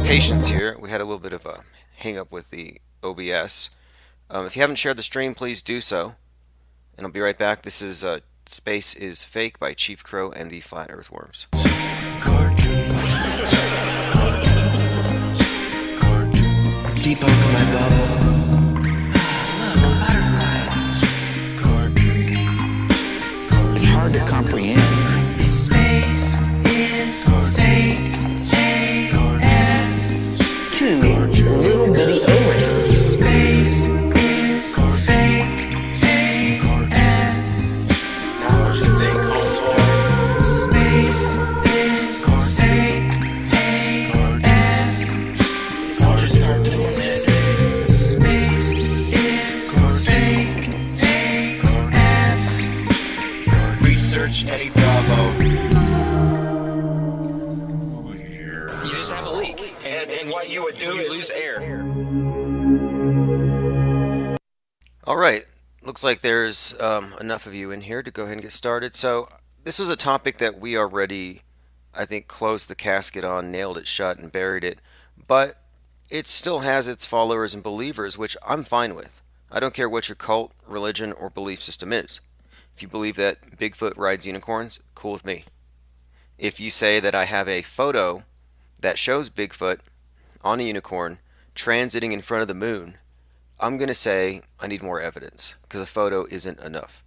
patience here. We had a little bit of a hang up with the OBS. If you haven't shared the stream, please do so. And I'll be right back. This is Space is Fake by Chief Crow and the Flat Earthworms. Debunk my bubble. It's hard to comprehend. Space is fake. Two little bitty O-rings. Space is fake. It's not what you think, homeboy. Space is fake. It's all just start doing this. Space is fake. Research Eddie Bravo. You just have a leak, and what you would do is lose air. All right. Looks like there's enough of you in here to go ahead and get started. So this is a topic that we already, I think, closed the casket on, nailed it shut, and buried it. But it still has its followers and believers, which I'm fine with. I don't care what your cult, religion, or belief system is. If you believe that Bigfoot rides unicorns, cool with me. If you say that I have a photo that shows Bigfoot on a unicorn transiting in front of the moon, I'm going to say I need more evidence because a photo isn't enough.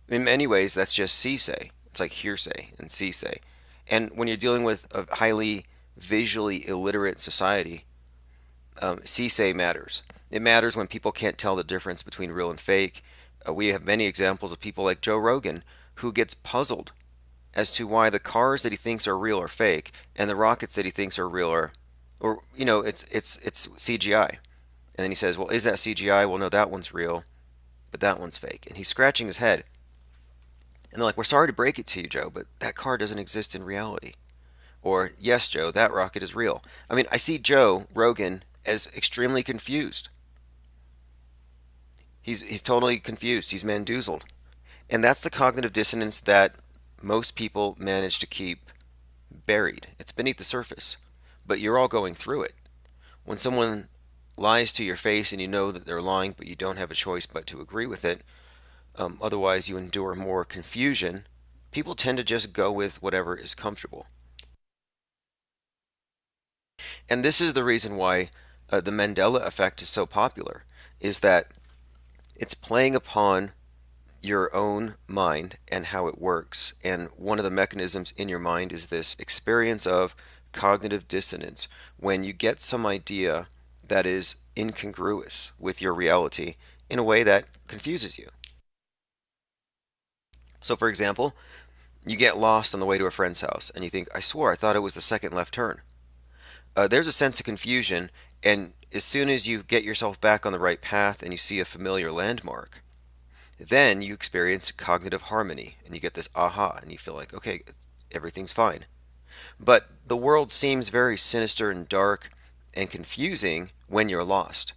In many ways, that's just see-say. It's like hearsay and see-say. And when you're dealing with a highly visually illiterate society, see-say matters. It matters when people can't tell the difference between real and fake. We have many examples of people like Joe Rogan who gets puzzled as to why the cars that he thinks are real are fake and the rockets that he thinks are real are, or it's CGI. And then he says, well, is that CGI? Well, no, that one's real, but that one's fake. And he's scratching his head. And they're like, we're sorry to break it to you, Joe, but that car doesn't exist in reality. Or, yes, Joe, that rocket is real. I mean, I see Joe Rogan as extremely confused. He's totally confused. He's mandoozled. And that's the cognitive dissonance that most people manage to keep buried. It's beneath the surface, but you're all going through it. When someone lies to your face and you know that they're lying, but you don't have a choice but to agree with it, otherwise you endure more confusion, people tend to just go with whatever is comfortable. And this is the reason why the Mandela effect is so popular, is that it's playing upon your own mind and how it works. And one of the mechanisms in your mind is this experience of cognitive dissonance. When you get some idea that is incongruous with your reality in a way that confuses you. So, for example, you get lost on the way to a friend's house and you think, I swore I thought it was the second left turn. There's a sense of confusion, and as soon as you get yourself back on the right path and you see a familiar landmark, then you experience cognitive harmony and you get this aha and you feel like, okay, everything's fine. But the world seems very sinister and dark and confusing when you're lost.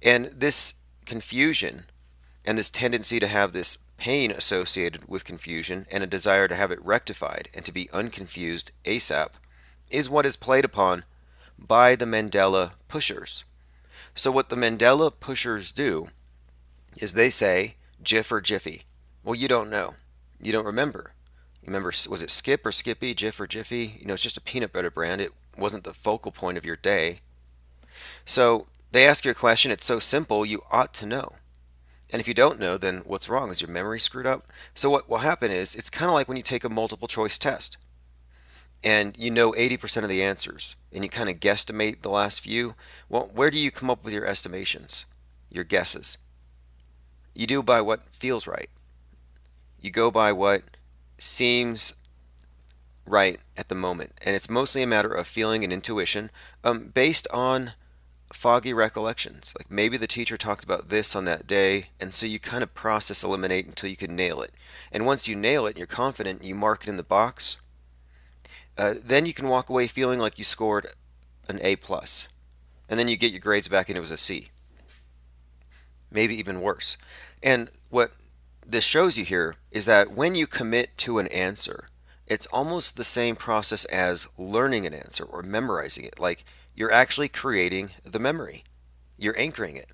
And this confusion and this tendency to have this pain associated with confusion and a desire to have it rectified and to be unconfused ASAP is what is played upon by the Mandela pushers. So what the Mandela pushers do is they say Jif or Jiffy. Well, you don't know. You don't remember. You remember, was it Skip or Skippy, Jif or Jiffy? It's just a peanut butter brand. It wasn't the focal point of your day. So they ask you a question. It's so simple, you ought to know. And if you don't know, then what's wrong? Is your memory screwed up? So what will happen is, it's kind of like when you take a multiple choice test and you know 80% of the answers and you kind of guesstimate the last few. Well, where do you come up with your estimations, your guesses? You do by what feels right. You go by what seems right at the moment. And it's mostly a matter of feeling and intuition based on foggy recollections. Like maybe the teacher talked about this on that day, and so you kind of process eliminate until you can nail it. And once you nail it and you're confident, you mark it in the box, then you can walk away feeling like you scored an A+. And then you get your grades back and it was a C. Maybe even worse. And what this shows you here is that when you commit to an answer It's almost the same process as learning an answer or memorizing it. Like you're actually creating the memory, you're anchoring it.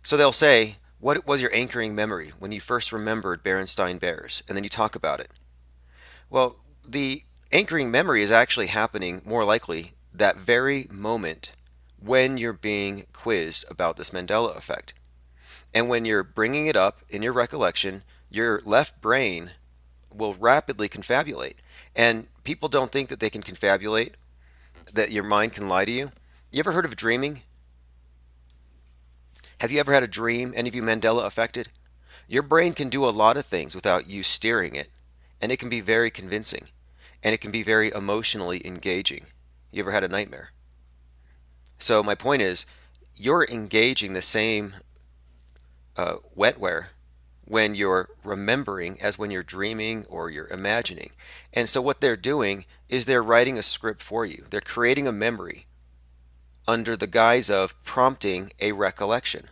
So they'll say, what was your anchoring memory when you first remembered Berenstain Bears? And then you talk about it. Well, the anchoring memory is actually happening more likely that very moment when you're being quizzed about this Mandela effect. And when you're bringing it up in your recollection, your left brain will rapidly confabulate. And people don't think that they can confabulate, that your mind can lie to you. You ever heard of dreaming? Have you ever had a dream? Any of you Mandela affected? Your brain can do a lot of things without you steering it, and it can be very convincing, and it can be very emotionally engaging. You ever had a nightmare? So my point is, you're engaging the same wetware when you're remembering as when you're dreaming or you're imagining. And so what they're doing is they're writing a script for you. They're creating a memory under the guise of prompting a recollection.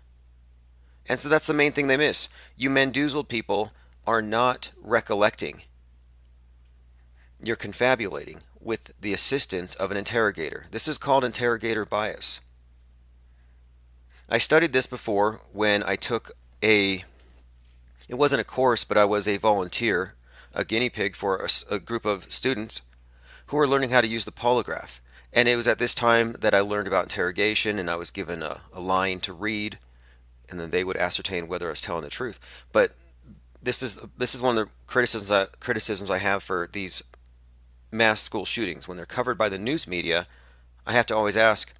And so that's the main thing they miss. You Mendoozled people are not recollecting. You're confabulating with the assistance of an interrogator. This is called interrogator bias. I studied this before when I took it wasn't a course, but I was a volunteer, a guinea pig for a group of students who were learning how to use the polygraph. And it was at this time that I learned about interrogation, and I was given a line to read, and then they would ascertain whether I was telling the truth. But this is one of the criticisms I have for these mass school shootings. When they're covered by the news media, I have to always ask,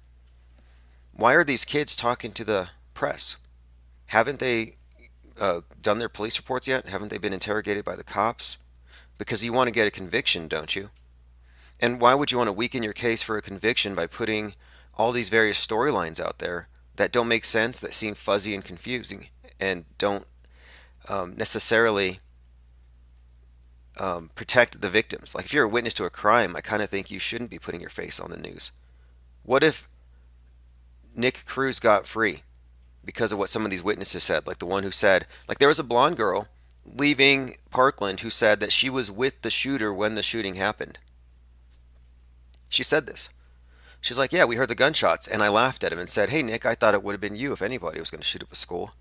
why are these kids talking to the press? Haven't they done their police reports yet? Haven't they been interrogated by the cops? Because you want to get a conviction, don't you? And why would you want to weaken your case for a conviction by putting all these various storylines out there that don't make sense, that seem fuzzy and confusing, and don't necessarily protect the victims? Like if you're a witness to a crime, I kind of think you shouldn't be putting your face on the news. What if Nick Cruz got free because of what some of these witnesses said? Like the one who said, like there was a blonde girl leaving Parkland who said that she was with the shooter when the shooting happened. She said this. She's like, yeah, we heard the gunshots, and I laughed at him and said, hey, Nick, I thought it would have been you if anybody was going to shoot up a school.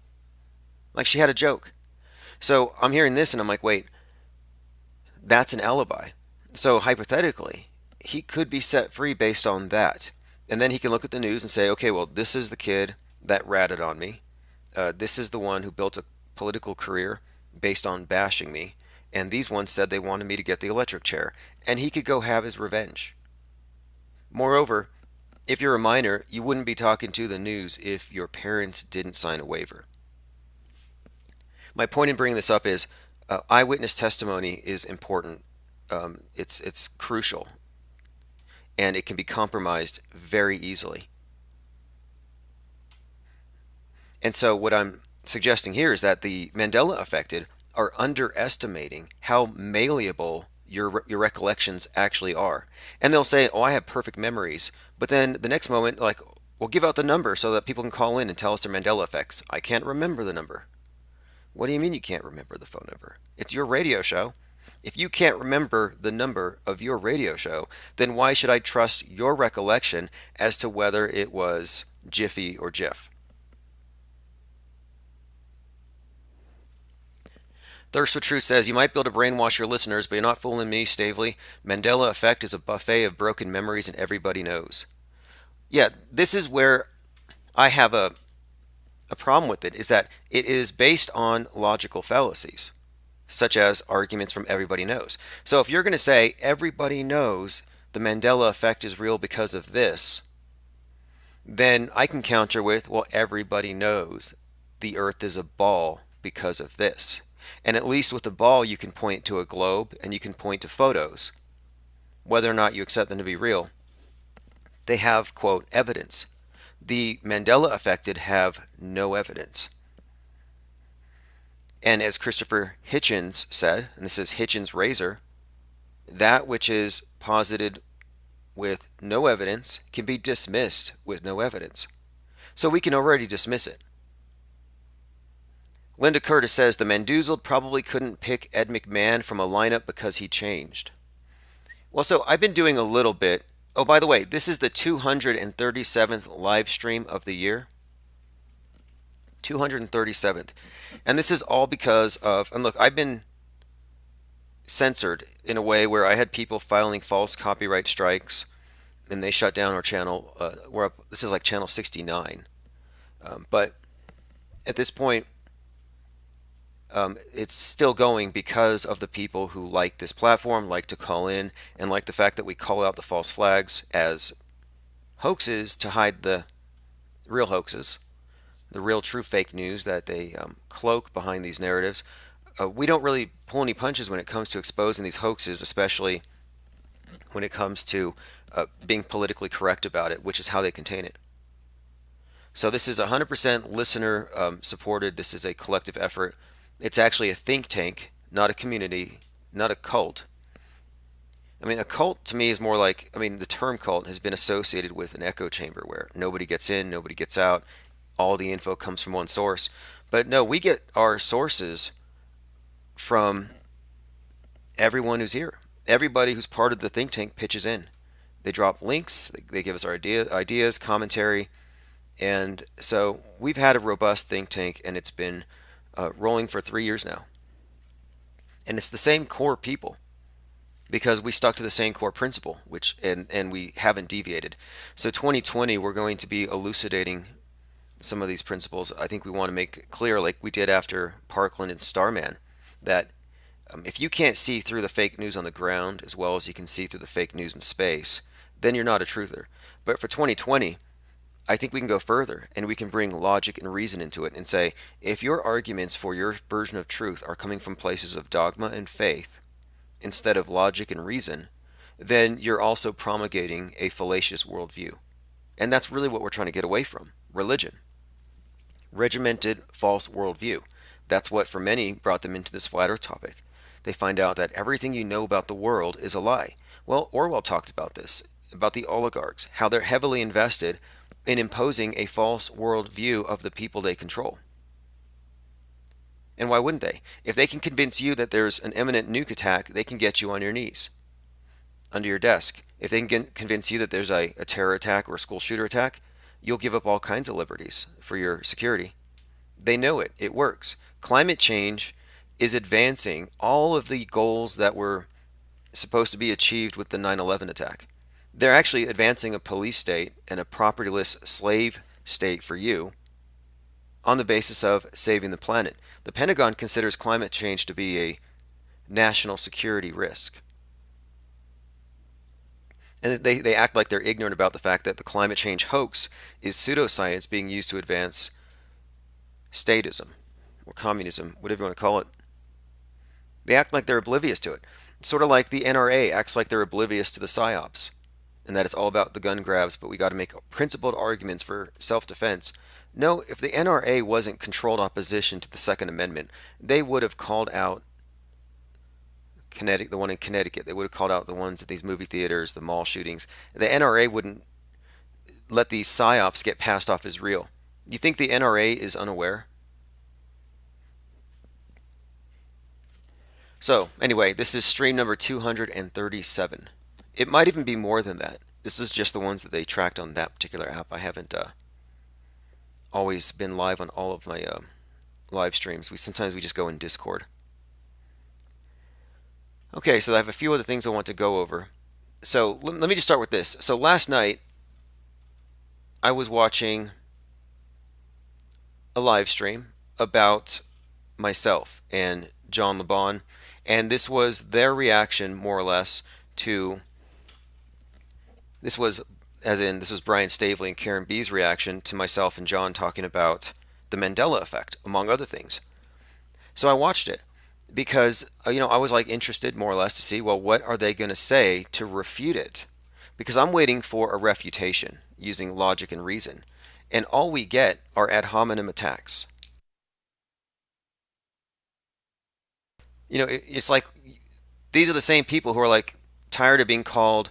Like she had a joke. So I'm hearing this, and I'm like, wait, that's an alibi. So hypothetically, he could be set free based on that. And then he can look at the news and say, okay, well, this is the kid that ratted on me. This is the one who built a political career based on bashing me. And these ones said they wanted me to get the electric chair. And he could go have his revenge. Moreover, if you're a minor, you wouldn't be talking to the news if your parents didn't sign a waiver. My point in bringing this up is eyewitness testimony is important. It's crucial, and it can be compromised very easily. And so what I'm suggesting here is that the Mandela affected are underestimating how malleable your recollections actually are. And they'll say, oh, I have perfect memories. But then the next moment, like, well, give out the number so that people can call in and tell us their Mandela effects. I can't remember the number. What do you mean you can't remember the phone number? It's your radio show. If you can't remember the number of your radio show, then why should I trust your recollection as to whether it was Jiffy or Jiff? Thirst for Truth says, you might be able to brainwash your listeners, but you're not fooling me, Stavely. Mandela effect is a buffet of broken memories and everybody knows. Yeah, this is where I have a problem with it, is that it is based on logical fallacies, such as arguments from everybody knows. So if you're going to say everybody knows the Mandela effect is real because of this, then I can counter with, well, everybody knows the earth is a ball because of this. And at least with the ball, you can point to a globe and you can point to photos. Whether or not you accept them to be real, they have, quote, evidence. The Mandela affected have no evidence. And as Christopher Hitchens said, and this is Hitchens' razor, that which is posited with no evidence can be dismissed with no evidence. So we can already dismiss it. Linda Curtis says the Mendoozled probably couldn't pick Ed McMahon from a lineup because he changed. Well, so I've been doing a little bit. Oh, by the way, this is the 237th live stream of the year. 237th. And this is all because of, and look, I've been censored in a way where I had people filing false copyright strikes and they shut down our channel. We're up, this is like channel 69. But at this point, it's still going because of the people who like this platform, like to call in, and like the fact that we call out the false flags as hoaxes to hide the real hoaxes, the real true fake news that they cloak behind these narratives. We don't really pull any punches when it comes to exposing these hoaxes, especially when it comes to being politically correct about it, which is how they contain it. So this is 100% listener supported. This is a collective effort. It's actually a think tank, not a community, not a cult. I mean, a cult to me is more like, I mean, the term cult has been associated with an echo chamber where nobody gets in, nobody gets out, all the info comes from one source. But no, we get our sources from everyone who's here. Everybody who's part of the think tank pitches in. They drop links, they give us our ideas, commentary, and so we've had a robust think tank, and it's been rolling for 3 years now. And it's the same core people because we stuck to the same core principle, which and we haven't deviated. So 2020, we're going to be elucidating some of these principles. I think we want to make clear, like we did after Parkland and Starman, that if you can't see through the fake news on the ground as well as you can see through the fake news in space, then you're not a truther. But for 2020, I think we can go further and we can bring logic and reason into it and say, if your arguments for your version of truth are coming from places of dogma and faith instead of logic and reason, then you're also promulgating a fallacious worldview. And that's really what we're trying to get away from: religion. Regimented false worldview. That's what for many brought them into this flat earth topic. They find out that everything you know about the world is a lie. Well, Orwell talked about this, about the oligarchs, how they're heavily invested in imposing a false worldview of the people they control. And why wouldn't they? If they can convince you that there's an imminent nuke attack, they can get you on your knees, under your desk. If they can convince you that there's a terror attack or a school shooter attack, you'll give up all kinds of liberties for your security. They know it. It works. Climate change is advancing all of the goals that were supposed to be achieved with the 9/11 attack. They're actually advancing a police state and a propertyless slave state for you on the basis of saving the planet. The Pentagon considers climate change to be a national security risk. And they act like they're ignorant about the fact that the climate change hoax is pseudoscience being used to advance statism or communism, whatever you want to call it. They act like they're oblivious to it. It's sort of like the NRA acts like they're oblivious to the PSYOPs and that it's all about the gun grabs, but we got to make principled arguments for self-defense. No, if the NRA wasn't controlled opposition to the Second Amendment, they would have called out the one in Connecticut. They would have called out the ones at these movie theaters, the mall shootings. The NRA wouldn't let these PSYOPs get passed off as real. You think the NRA is unaware? So, anyway, this is stream number 237. It might even be more than that. This is just the ones that they tracked on that particular app. I haven't always been live on all of my live streams. Sometimes we just go in Discord. Okay, so I have a few other things I want to go over. So let me just start with this. So last night I was watching a live stream about myself and John LeBon, and this was their reaction more or less to this was Brian Staveley and Karen B's reaction to myself and John talking about the Mandela effect, among other things. So I watched it because I was like interested more or less to see, well, what are they going to say to refute it? Because I'm waiting for a refutation using logic and reason, and all we get are ad hominem attacks. It's like these are the same people who are like tired of being called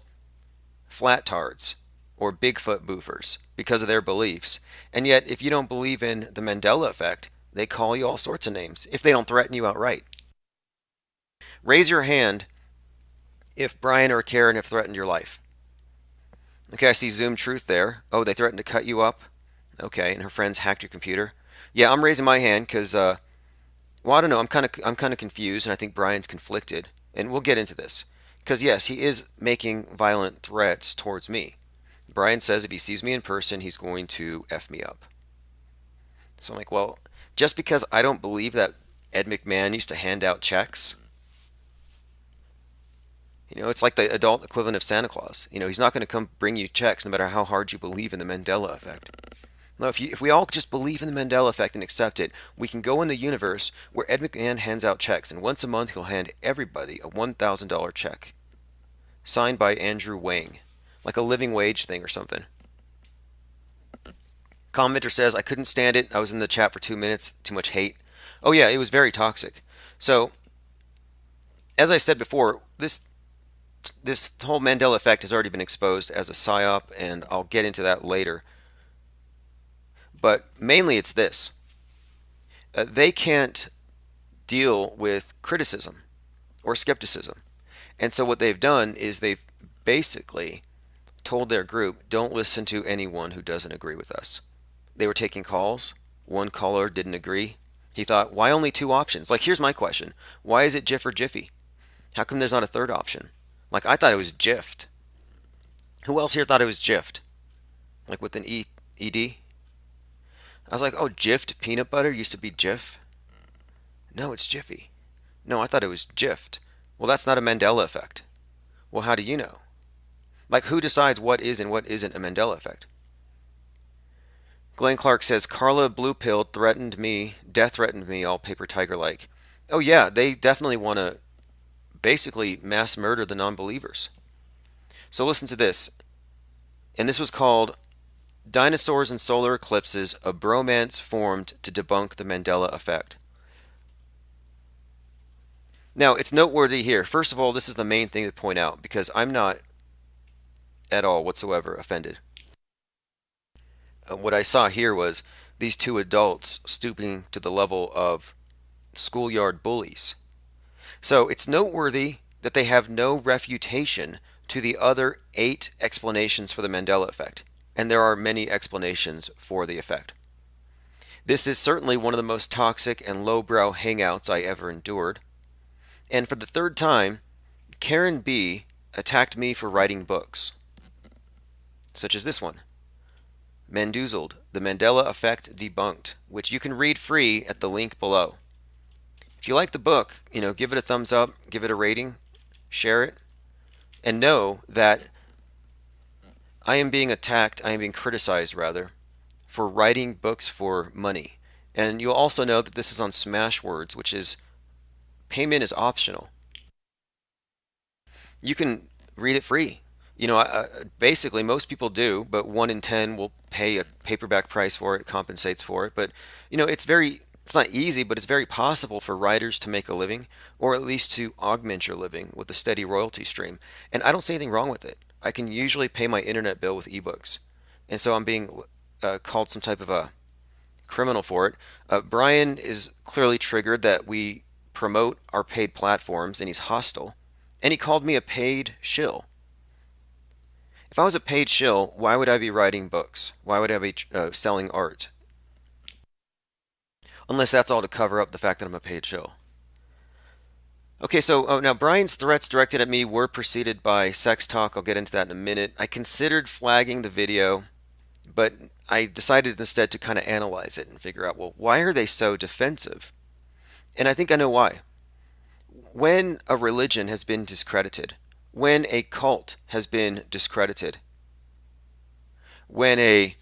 flat tards or Bigfoot boofers because of their beliefs. And yet, if you don't believe in the Mandela effect, they call you all sorts of names if they don't threaten you outright. Raise your hand if Brian or Karen have threatened your life. Okay, I see Zoom Truth there. Oh, they threatened to cut you up. Okay, and her friends hacked your computer. Yeah, I'm raising my hand because, well, I don't know. I'm kind of confused, and I think Brian's conflicted, and we'll get into this. Because yes, he is making violent threats towards me. Brian says if he sees me in person, he's going to f me up. So I'm like, well, just because I don't believe that Ed McMahon used to hand out checks, it's like the adult equivalent of Santa Claus. He's not going to come bring you checks no matter how hard you believe in the Mandela effect. No, if we all just believe in the Mandela effect and accept it, we can go in the universe where Ed McMahon hands out checks, and once a month he'll hand everybody a $1,000 check, signed by Andrew Wang, like a living wage thing or something. Commenter says, I couldn't stand it. I was in the chat for 2 minutes. Too much hate. Oh yeah, it was very toxic. So, as I said before, this whole Mandela effect has already been exposed as a psyop, and I'll get into that later. But mainly it's this. They can't deal with criticism or skepticism. And so what they've done is they've basically told their group, don't listen to anyone who doesn't agree with us. They were taking calls. One caller didn't agree. He thought, why only two options? Like, here's my question. Why is it Jif or Jiffy? How come there's not a third option? Like, I thought it was Jiffed. Who else here thought it was Jiffed? Like with an ED? I was like, oh, Jiffed peanut butter used to be Jif? No, it's Jiffy. No, I thought it was Jiffed. Well, that's not a Mandela effect. Well, how do you know? Like, who decides what is and what isn't a Mandela effect? Glenn Clark says, Carla blue-pilled, death threatened me, all paper tiger-like. Oh yeah, they definitely want to basically mass murder the non-believers. So listen to this. And this was called Dinosaurs and Solar Eclipses, a bromance formed to debunk the Mandela effect. Now, it's noteworthy here. First of all, this is the main thing to point out because I'm not at all whatsoever offended. What I saw here was these two adults stooping to the level of schoolyard bullies. So it's noteworthy that they have no refutation to the other 8 explanations for the Mandela effect. And there are many explanations for the effect. This is certainly one of the most toxic and lowbrow hangouts I ever endured. And for the third time, Karen B attacked me for writing books, such as this one, Mandoozled, The Mandela Effect Debunked, which you can read free at the link below. If you like the book, give it a thumbs up, give it a rating, share it, and know that I am being criticized rather, for writing books for money. And you'll also know that this is on Smashwords, which is, payment is optional. You can read it free. Basically most people do, but 1 in 10 will pay a paperback price for it, compensates for it. But, it's not easy, but it's very possible for writers to make a living, or at least to augment your living with a steady royalty stream. And I don't see anything wrong with it. I can usually pay my internet bill with ebooks. And so I'm being called some type of a criminal for it. Brian is clearly triggered that we promote our paid platforms, and he's hostile. And he called me a paid shill. If I was a paid shill, why would I be writing books? Why would I be selling art? Unless that's all to cover up the fact that I'm a paid shill. Okay, so now Brian's threats directed at me were preceded by sex talk. I'll get into that in a minute. I considered flagging the video, but I decided instead to kind of analyze it and figure out, well, why are they so defensive? And I think I know why. When a religion has been discredited, when a cult has been discredited, when any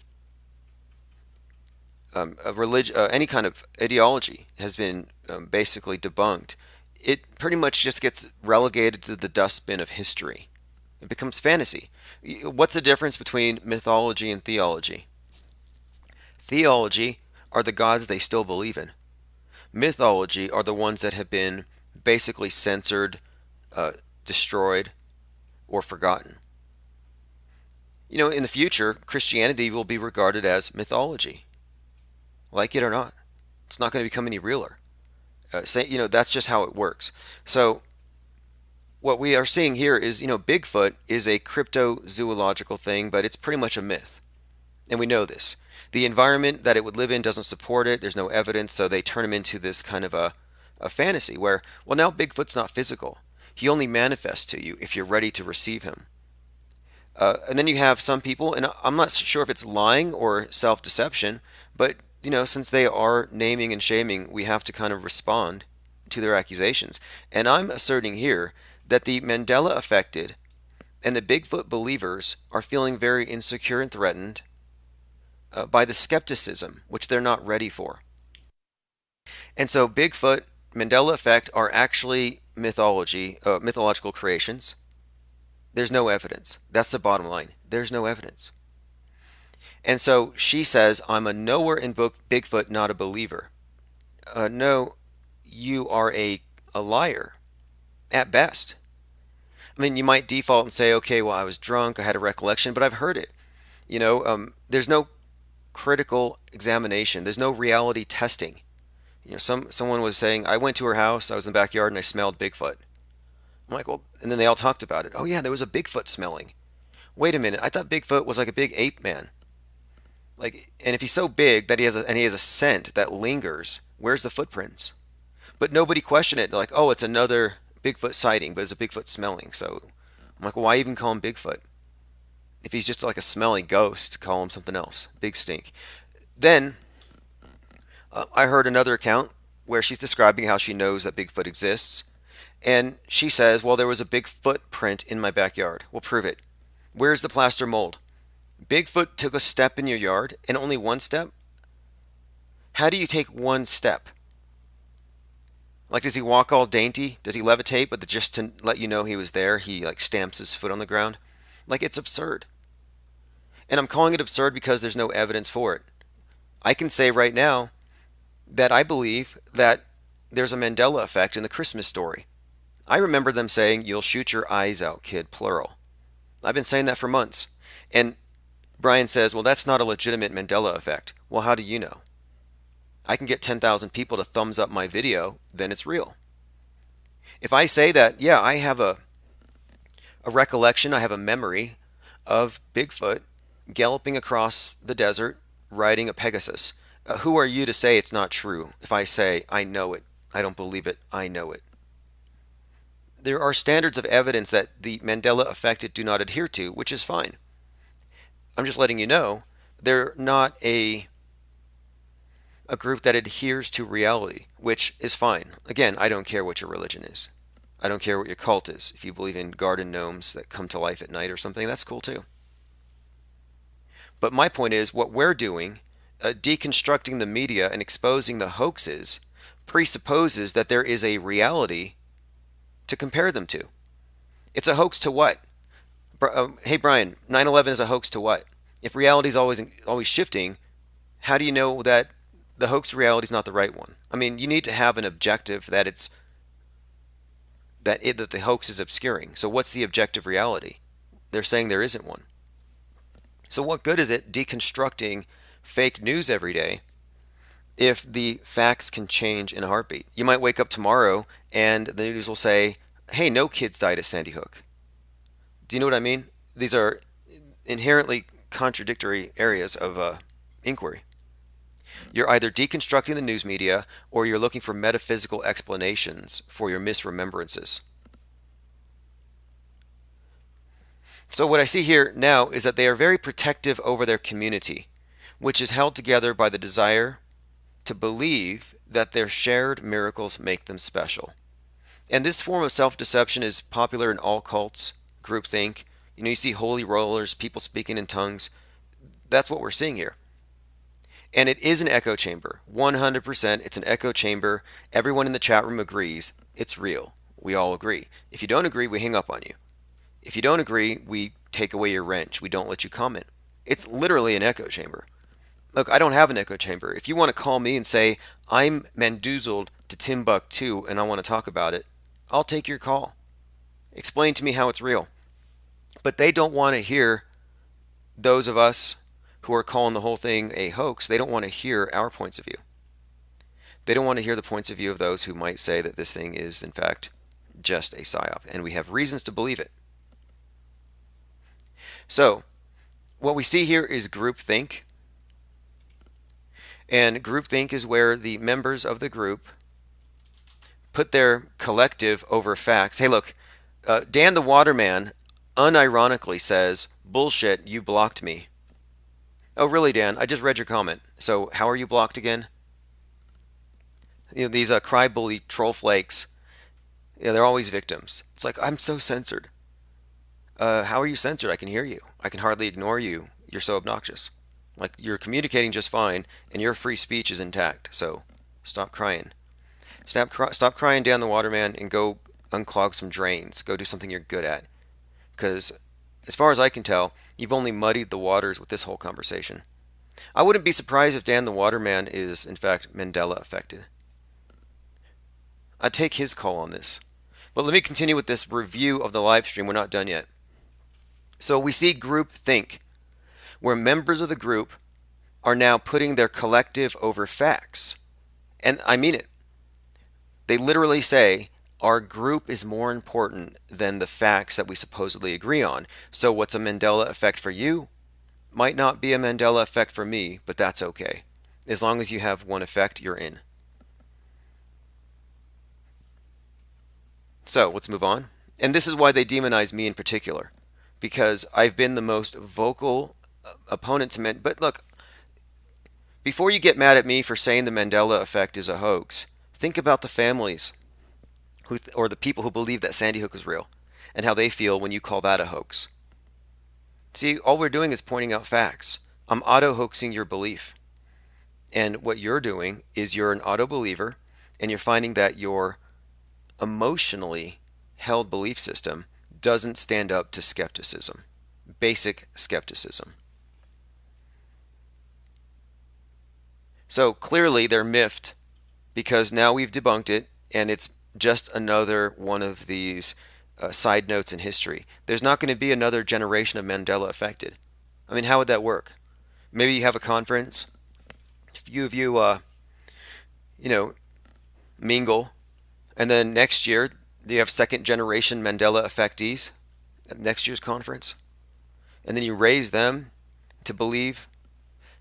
kind of ideology has been basically debunked, it pretty much just gets relegated to the dustbin of history. It becomes fantasy. What's the difference between mythology and theology? Theology are the gods they still believe in. Mythology are the ones that have been basically censored, destroyed, or forgotten. In the future, Christianity will be regarded as mythology. Like it or not. It's not going to become any realer. That's just how it works. So what we are seeing here is, Bigfoot is a cryptozoological thing, but it's pretty much a myth. And we know this. The environment that it would live in doesn't support it. There's no evidence, so they turn him into this kind of a fantasy where, well, now Bigfoot's not physical. He only manifests to you if you're ready to receive him. And then you have some people, and I'm not sure if it's lying or self-deception, but since they are naming and shaming, we have to kind of respond to their accusations. And I'm asserting here that the Mandela affected and the Bigfoot believers are feeling very insecure and threatened by the skepticism, which they're not ready for. And so Bigfoot, Mandela effect are actually mythological creations. There's no evidence. That's the bottom line. There's no evidence. And so she says, I'm a knower in Bigfoot, not a believer. No, you are a liar at best. I mean, you might default and say, okay, well, I was drunk, I had a recollection, but I've heard it. There's no critical examination. There's no reality testing. Someone was saying, I went to her house, I was in the backyard, and I smelled Bigfoot. I'm like, well, and then they all talked about it. Oh yeah, there was a Bigfoot smelling. Wait a minute, I thought Bigfoot was like a big ape man. And if he's so big that he has a scent that lingers, where's the footprints? But nobody questioned it. They're like, oh, it's another Bigfoot sighting, but it's a Bigfoot smelling. So I'm like, well, why even call him Bigfoot? If he's just like a smelly ghost, call him something else. Big stink. Then I heard another account where she's describing how she knows that Bigfoot exists. And she says, well, there was a big footprint in my backyard. Well, prove it. Where's the plaster mold? Bigfoot took a step in your yard, and only one step? How do you take one step? Like, does he walk all dainty? Does he levitate, but just to let you know he was there, he like stamps his foot on the ground? Like, it's absurd. And I'm calling it absurd because there's no evidence for it. I can say right now that I believe that there's a Mandela effect in the Christmas story. I remember them saying, you'll shoot your eyes out, kid, plural. I've been saying that for months. And Brian says, well, that's not a legitimate Mandela effect. Well, how do you know? I can get 10,000 people to thumbs up my video, then it's real. If I say that, yeah, I have a recollection, I have a memory of Bigfoot galloping across the desert riding a Pegasus. Who are you to say it's not true? If I say, I know it, I don't believe it, I know it. There are standards of evidence that the Mandela affected do not adhere to, which is fine. I'm just letting you know they're not a group that adheres to reality, which is fine. Again, I don't care what your religion is. I don't care what your cult is. If you believe in garden gnomes that come to life at night or something, that's cool too. But my point is, what we're doing, deconstructing the media and exposing the hoaxes, presupposes that there is a reality to compare them to. It's a hoax to what? Hey Brian, 9/11 is a hoax to what? If reality is always shifting, how do you know that the hoax reality is not the right one? I mean, you need to have an objective that that the hoax is obscuring. So what's the objective reality? They're saying there isn't one. So what good is it deconstructing fake news every day if the facts can change in a heartbeat? You might wake up tomorrow and the news will say, hey, no kids died at Sandy Hook. Do you know what I mean? These are inherently contradictory areas of inquiry. You're either deconstructing the news media or you're looking for metaphysical explanations for your misremembrances. So what I see here now is that they are very protective over their community, which is held together by the desire to believe that their shared miracles make them special. And this form of self-deception is popular in all cults, groupthink. You see holy rollers, people speaking in tongues. That's what we're seeing here. And it is an echo chamber. 100%, it's an echo chamber. Everyone in the chat room agrees it's real. We all agree. If you don't agree, we hang up on you. If you don't agree, we take away your wrench. We don't let you comment. It's literally an echo chamber. Look, I don't have an echo chamber. If you want to call me and say, I'm Mandoozled to Timbuktu and I want to talk about it, I'll take your call. Explain to me how it's real. But they don't want to hear those of us who are calling the whole thing a hoax. They don't want to hear our points of view. They don't want to hear the points of view of those who might say that this thing is, in fact, just a psyop, and we have reasons to believe it. So, what we see here is groupthink. And groupthink is where the members of the group put their collective over facts. Hey, look, Dan the Waterman unironically says, "Bullshit, you blocked me." Oh, really, Dan? I just read your comment. So, how are you blocked again? These cry bully troll flakes, they're always victims. It's like, I'm so censored. How are you censored? I can hear you. I can hardly ignore you. You're so obnoxious. Like, you're communicating just fine, and your free speech is intact. So, stop crying. Stop crying, Dan the Waterman, and go unclog some drains. Go do something you're good at. Because, as far as I can tell, you've only muddied the waters with this whole conversation. I wouldn't be surprised if Dan the Waterman is, in fact, Mandela affected. I'd take his call on this. But let me continue with this review of the live stream. We're not done yet. So we see groupthink, where members of the group are now putting their collective over facts. And I mean it. They literally say, our group is more important than the facts that we supposedly agree on. So what's a Mandela effect for you might not be a Mandela effect for me, but that's okay. As long as you have one effect, you're in. So let's move on. And this is why they demonize me in particular, because I've been the most vocal opponent to men. But look, before you get mad at me for saying the Mandela effect is a hoax, think about the families or the people who believe that Sandy Hook is real and how they feel when you call that a hoax. See, all we're doing is pointing out facts. I'm auto-hoaxing your belief. And what you're doing is you're an auto-believer, and you're finding that your emotionally held belief system doesn't stand up to skepticism, basic skepticism. So clearly they're miffed because now we've debunked it, and it's just another one of these side notes in history. There's not going to be another generation of Mandela affected. I mean, how would that work? Maybe you have a conference, a few of you, mingle, and then next year you have second generation Mandela affectees at next year's conference, and then you raise them to believe,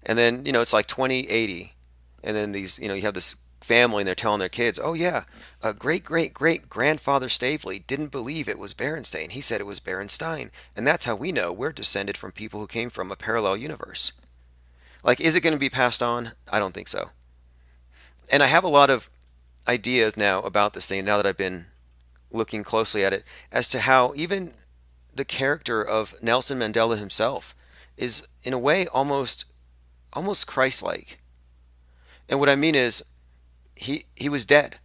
and then it's like 2080, and then these you have this family and they're telling their kids, oh yeah, a great grandfather Stavely didn't believe it was Berenstain. He said it was Berenstein. And that's how we know we're descended from people who came from a parallel universe. Like, is it going to be passed on? I don't think so. And I have a lot of ideas now about this thing, now that I've been looking closely at it, as to how even the character of Nelson Mandela himself is, in a way, almost Christ-like. And what I mean is, he was dead.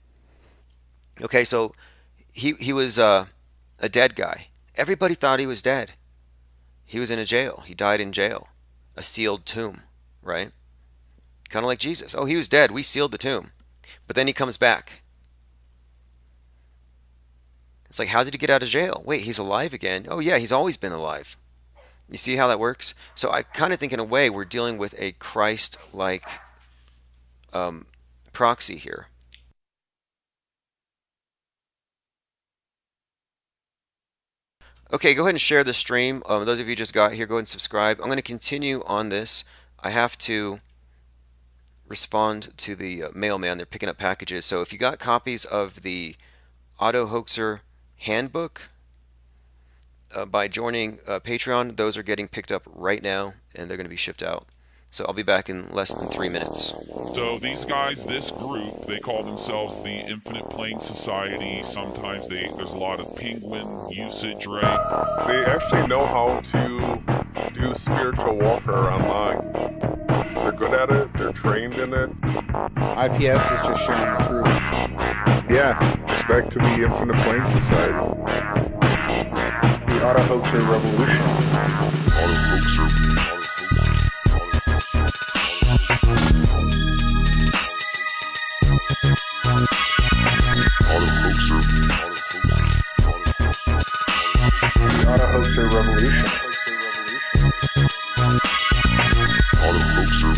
Okay, so he was a dead guy. Everybody thought he was dead. He was in a jail. He died in jail. A sealed tomb, right? Kind of like Jesus. Oh, he was dead. We sealed the tomb. But then he comes back. It's like, how did he get out of jail? Wait, he's alive again. Oh yeah, he's always been alive. You see how that works? So I kind of think in a way we're dealing with a Christ-like proxy here. Okay, go ahead and share the stream. Those of you who just got here, go ahead and subscribe. I'm going to continue on this. I have to respond to the mailman. They're picking up packages. So if you got copies of the Auto Hoaxer Handbook by joining Patreon, those are getting picked up right now, and they're going to be shipped out. So I'll be back in less than 3 minutes. So these guys, this group, they call themselves the Infinite Plane Society. Sometimes there's a lot of penguin usage, right? They actually know how to do spiritual warfare online. They're good at it. They're trained in it. IPS is just sharing the truth. Yeah, respect to the Infinite Plane Society. The Auto Hoaxer Revolution. Auto Hoaxer. The Auto Hoaxer Revolution. Auto Hoaxer.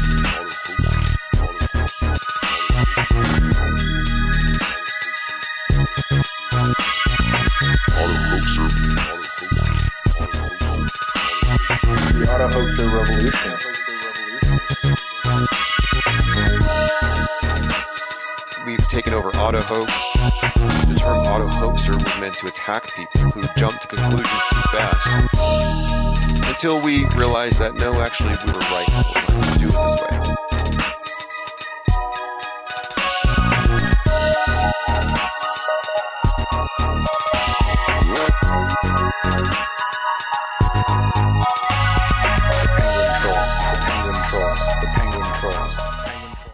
We've taken over auto-hoax. The term auto-hoaxer was meant to attack people who jump to conclusions too fast. Until we realized that, no, actually, we were right the whole time to do it this way.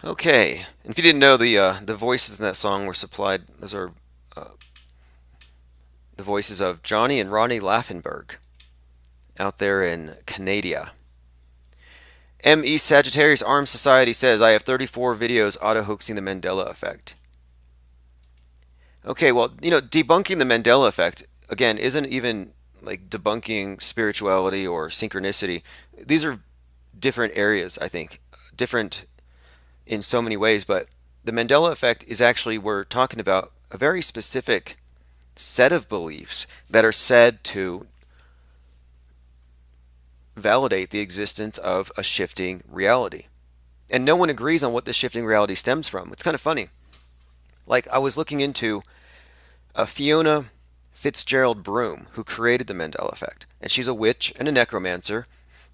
Okay, and if you didn't know, the voices in that song were supplied. Those are the voices of Johnny and Ronnie Laffenberg out there in Canada. M.E. Sagittarius Arms Society says, I have 34 videos auto-hoaxing the Mandela effect. Okay, well, debunking the Mandela effect, again, isn't even like debunking spirituality or synchronicity. These are different areas, I think. Different in so many ways, but the Mandela effect is actually, we're talking about a very specific set of beliefs that are said to validate the existence of a shifting reality. And no one agrees on what this shifting reality stems from. It's kind of funny. Like, I was looking into Fiona Fitzgerald Broom, who created the Mandela effect. And she's a witch and a necromancer.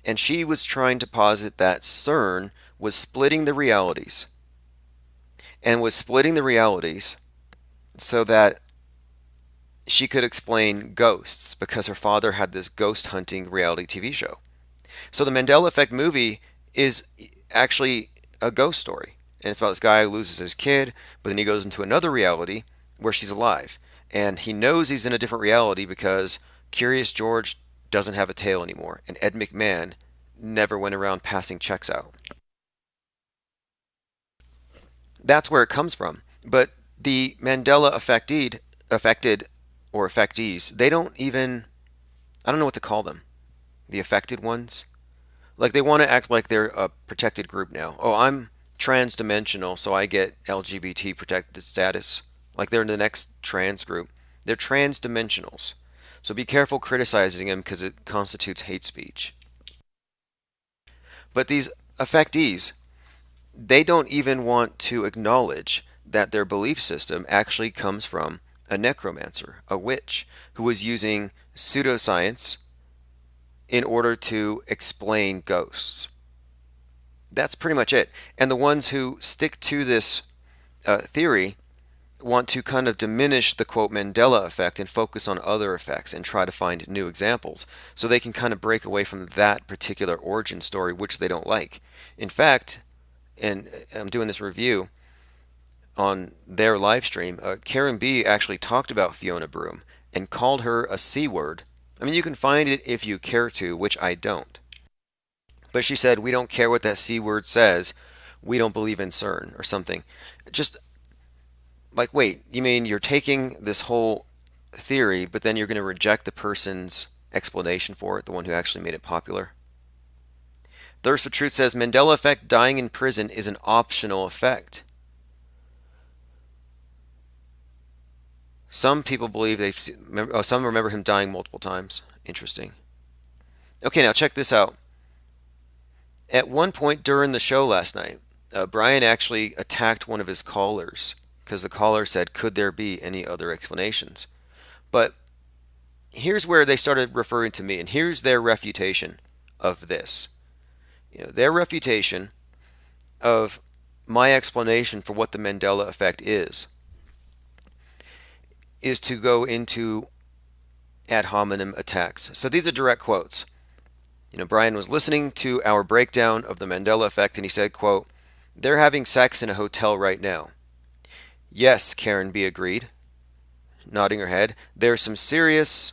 And she was trying to posit that CERN was splitting the realities. And was splitting the realities so that she could explain ghosts, because her father had this ghost hunting reality TV show. So the Mandela Effect movie is actually a ghost story. And it's about this guy who loses his kid, but then he goes into another reality where she's alive. And he knows he's in a different reality because Curious George doesn't have a tail anymore. And Ed McMahon never went around passing checks out. That's where it comes from. But the Mandela affected or affectees, they don't even, I don't know what to call them. The affected ones. Like, they want to act like they're a protected group now. Oh, I'm trans-dimensional, so I get LGBT protected status. Like, they're in the next trans group. They're trans-dimensionals. So be careful criticizing them because it constitutes hate speech. But these affectees, they don't even want to acknowledge that their belief system actually comes from a necromancer, a witch, who was using pseudoscience in order to explain ghosts. That's pretty much it. And the ones who stick to this theory want to kind of diminish the quote Mandela effect and focus on other effects and try to find new examples so they can kind of break away from that particular origin story, which they don't like. In fact, and I'm doing this review on their live stream, Karen B actually talked about Fiona Broom and called her a C word. I mean, you can find it if you care to, which I don't. But she said, we don't care what that C word says. We don't believe in CERN or something. Just like, wait, you mean you're taking this whole theory, but then you're going to reject the person's explanation for it, the one who actually made it popular? Thirst for Truth says, Mandela effect, dying in prison is an optional effect. Some people believe they've seen, some remember him dying multiple times. Interesting. Okay, now check this out. At one point during the show last night, Brian actually attacked one of his callers because the caller said, could there be any other explanations? But here's where they started referring to me, and here's their refutation of this. Their refutation of my explanation for what the Mandela effect is to go into ad hominem attacks. So these are direct quotes. Brian was listening to our breakdown of the Mandela effect, and he said, quote, they're having sex in a hotel right now. Yes, Karen B agreed, nodding her head. There's some serious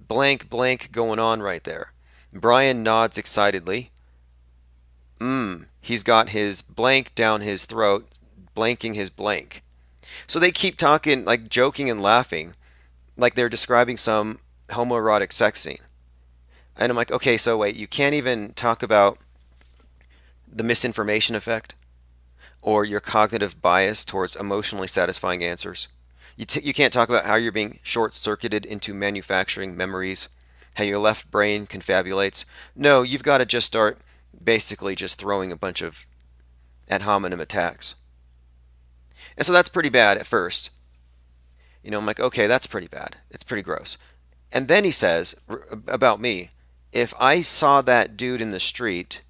blank blank going on right there. Brian nods excitedly. He's got his blank down his throat, blanking his blank. So they keep talking, like joking and laughing, like they're describing some homoerotic sex scene. And I'm like, okay, so wait, you can't even talk about the misinformation effect or your cognitive bias towards emotionally satisfying answers. You can't talk about how you're being short-circuited into manufacturing memories, how your left brain confabulates. No, you've got to just start basically just throwing a bunch of ad hominem attacks. And so that's pretty bad at first. I'm like, okay, that's pretty bad. It's pretty gross. And then he says about me, if I saw that dude in the street,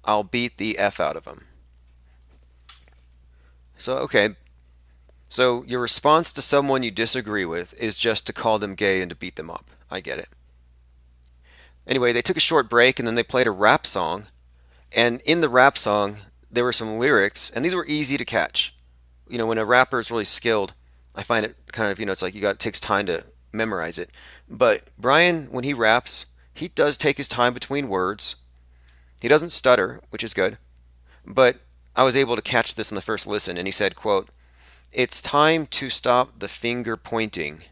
I'll beat the F out of him. So, okay. So your response to someone you disagree with is just to call them gay and to beat them up. I get it. Anyway, they took a short break and then they played a rap song. And in the rap song, there were some lyrics, and these were easy to catch. When a rapper is really skilled, I find it kind of, it's like it takes time to memorize it. But Brian, when he raps, he does take his time between words. He doesn't stutter, which is good. But I was able to catch this in the first listen, and he said, quote, "It's time to stop the finger pointing,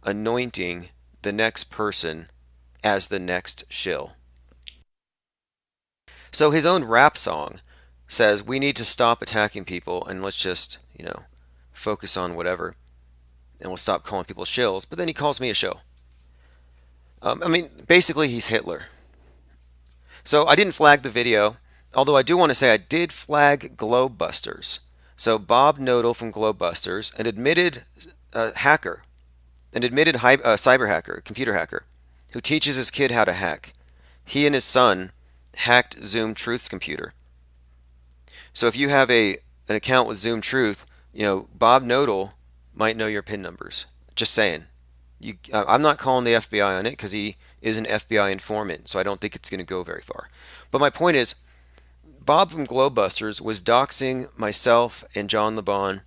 anointing the next person as the next shill." So his own rap song says we need to stop attacking people and let's just, focus on whatever. And we'll stop calling people shills. But then he calls me a shill. Basically he's Hitler. So I didn't flag the video, although I do want to say I did flag Globebusters. So Bob Knodel from Globebusters, an admitted hacker, an admitted cyber hacker, computer hacker, who teaches his kid how to hack. He and his son hacked Zoom Truth's computer. So if you have an account with Zoom Truth, Bob Knodel might know your PIN numbers. Just saying. I'm not calling the FBI on it because he is an FBI informant, so I don't think it's going to go very far. But my point is, Bob from Globebusters was doxing myself and John LeBon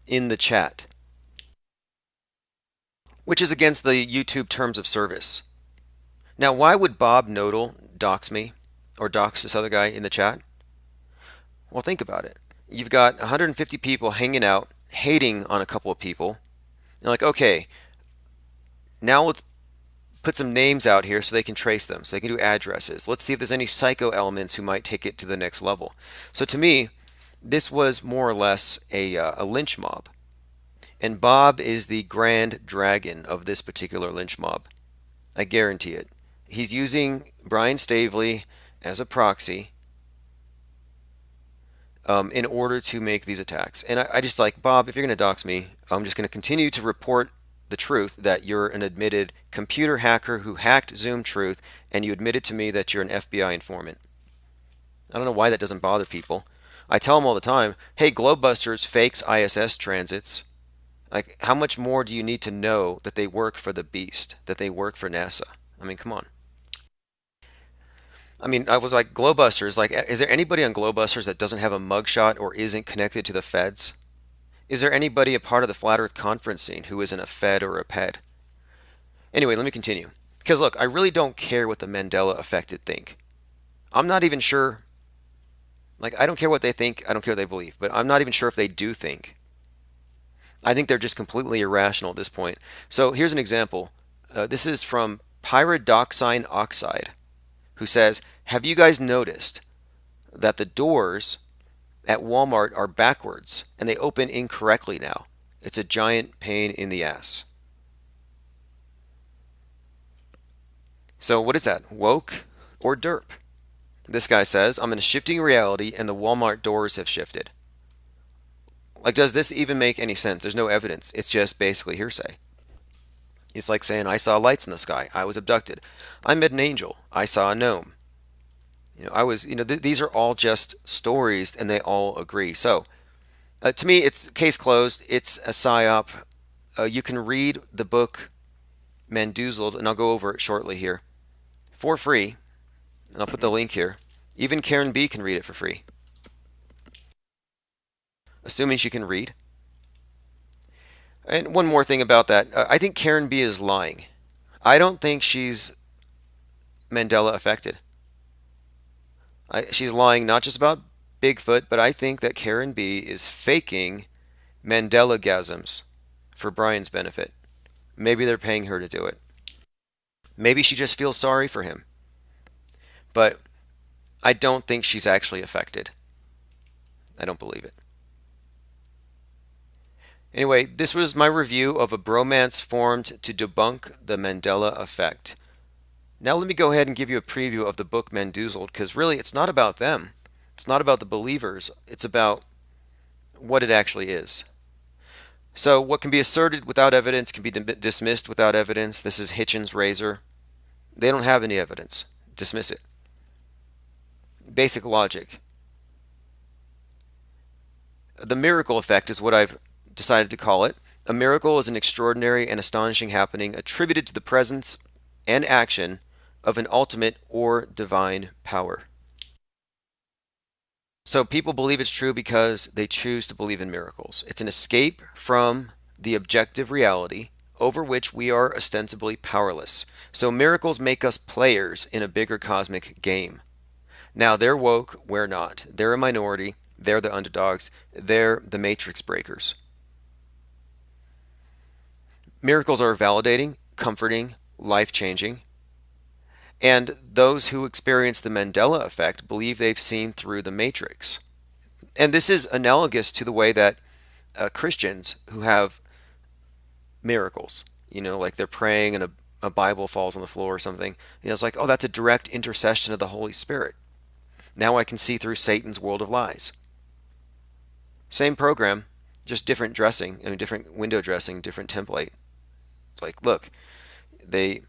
in the chat, which is against the YouTube terms of service. Now, why would Bob Knodel dox me or dox this other guy in the chat? Well, think about it. You've got 150 people hanging out, hating on a couple of people. You're like, okay, now let's put some names out here so they can trace them, so they can do addresses. Let's see if there's any psycho elements who might take it to the next level. So to me, this was more or less a lynch mob. And Bob is the grand dragon of this particular lynch mob. I guarantee it. He's using Brian Stavely as a proxy in order to make these attacks. And I just like, Bob, if you're going to dox me, I'm just going to continue to report the truth that you're an admitted computer hacker who hacked Zoom Truth, and you admitted to me that you're an FBI informant. I don't know why that doesn't bother people. I tell them all the time, hey, Globebusters fakes ISS transits. Like, how much more do you need to know that they work for the beast, that they work for NASA? I mean, come on. I was like, Globebusters, like, is there anybody on Globebusters that doesn't have a mugshot or isn't connected to the feds? Is there anybody a part of the Flat Earth Conference scene who isn't a Fed or a PED? Anyway, let me continue. Because look, I really don't care what the Mandela affected think. I'm not even sure, like, I don't care what they think, I don't care what they believe, but I'm not even sure if they do think. I think they're just completely irrational at this point. So here's an example. This is from Pyridoxine Oxide, who says, have you guys noticed that the doors at Walmart are backwards and they open incorrectly now? It's a giant pain in the ass. So what is that? Woke or derp? This guy says, I'm in a shifting reality and the Walmart doors have shifted. Like, does this even make any sense? There's no evidence. It's just basically hearsay. It's like saying, I saw lights in the sky. I was abducted. I met an angel. I saw a gnome. These are all just stories and they all agree. So, to me, it's case closed. It's a psyop. You can read the book Mandoozled, and I'll go over it shortly here, for free. And I'll put the link here. Even Karen B can read it for free. Assuming she can read. And one more thing about that. I think Karen B is lying. I don't think she's Mandela affected. She's lying not just about Bigfoot, but I think that Karen B is faking Mandela-gasms for Brian's benefit. Maybe they're paying her to do it. Maybe she just feels sorry for him. But I don't think she's actually affected. I don't believe it. Anyway, this was my review of a bromance formed to debunk the Mandela effect. Now let me go ahead and give you a preview of the book Mendoozled, because really it's not about them. It's not about the believers. It's about what it actually is. So what can be asserted without evidence can be dismissed without evidence. This is Hitchens' razor. They don't have any evidence. Dismiss it. Basic logic. The miracle effect is what I've decided to call it. A miracle is an extraordinary and astonishing happening attributed to the presence and action of an ultimate or divine power. So people believe it's true because they choose to believe in miracles. It's an escape from the objective reality over which we are ostensibly powerless. So miracles make us players in a bigger cosmic game. Now they're woke, we're not. They're a minority, they're the underdogs, they're the matrix breakers. Miracles are validating, comforting, life-changing. And those who experience the Mandela effect believe they've seen through the matrix. And this is analogous to the way that Christians who have miracles, like they're praying and a Bible falls on the floor or something, it's like, oh, that's a direct intercession of the Holy Spirit. Now I can see through Satan's world of lies. Same program, just different dressing, different window dressing, different template. It's like, look, they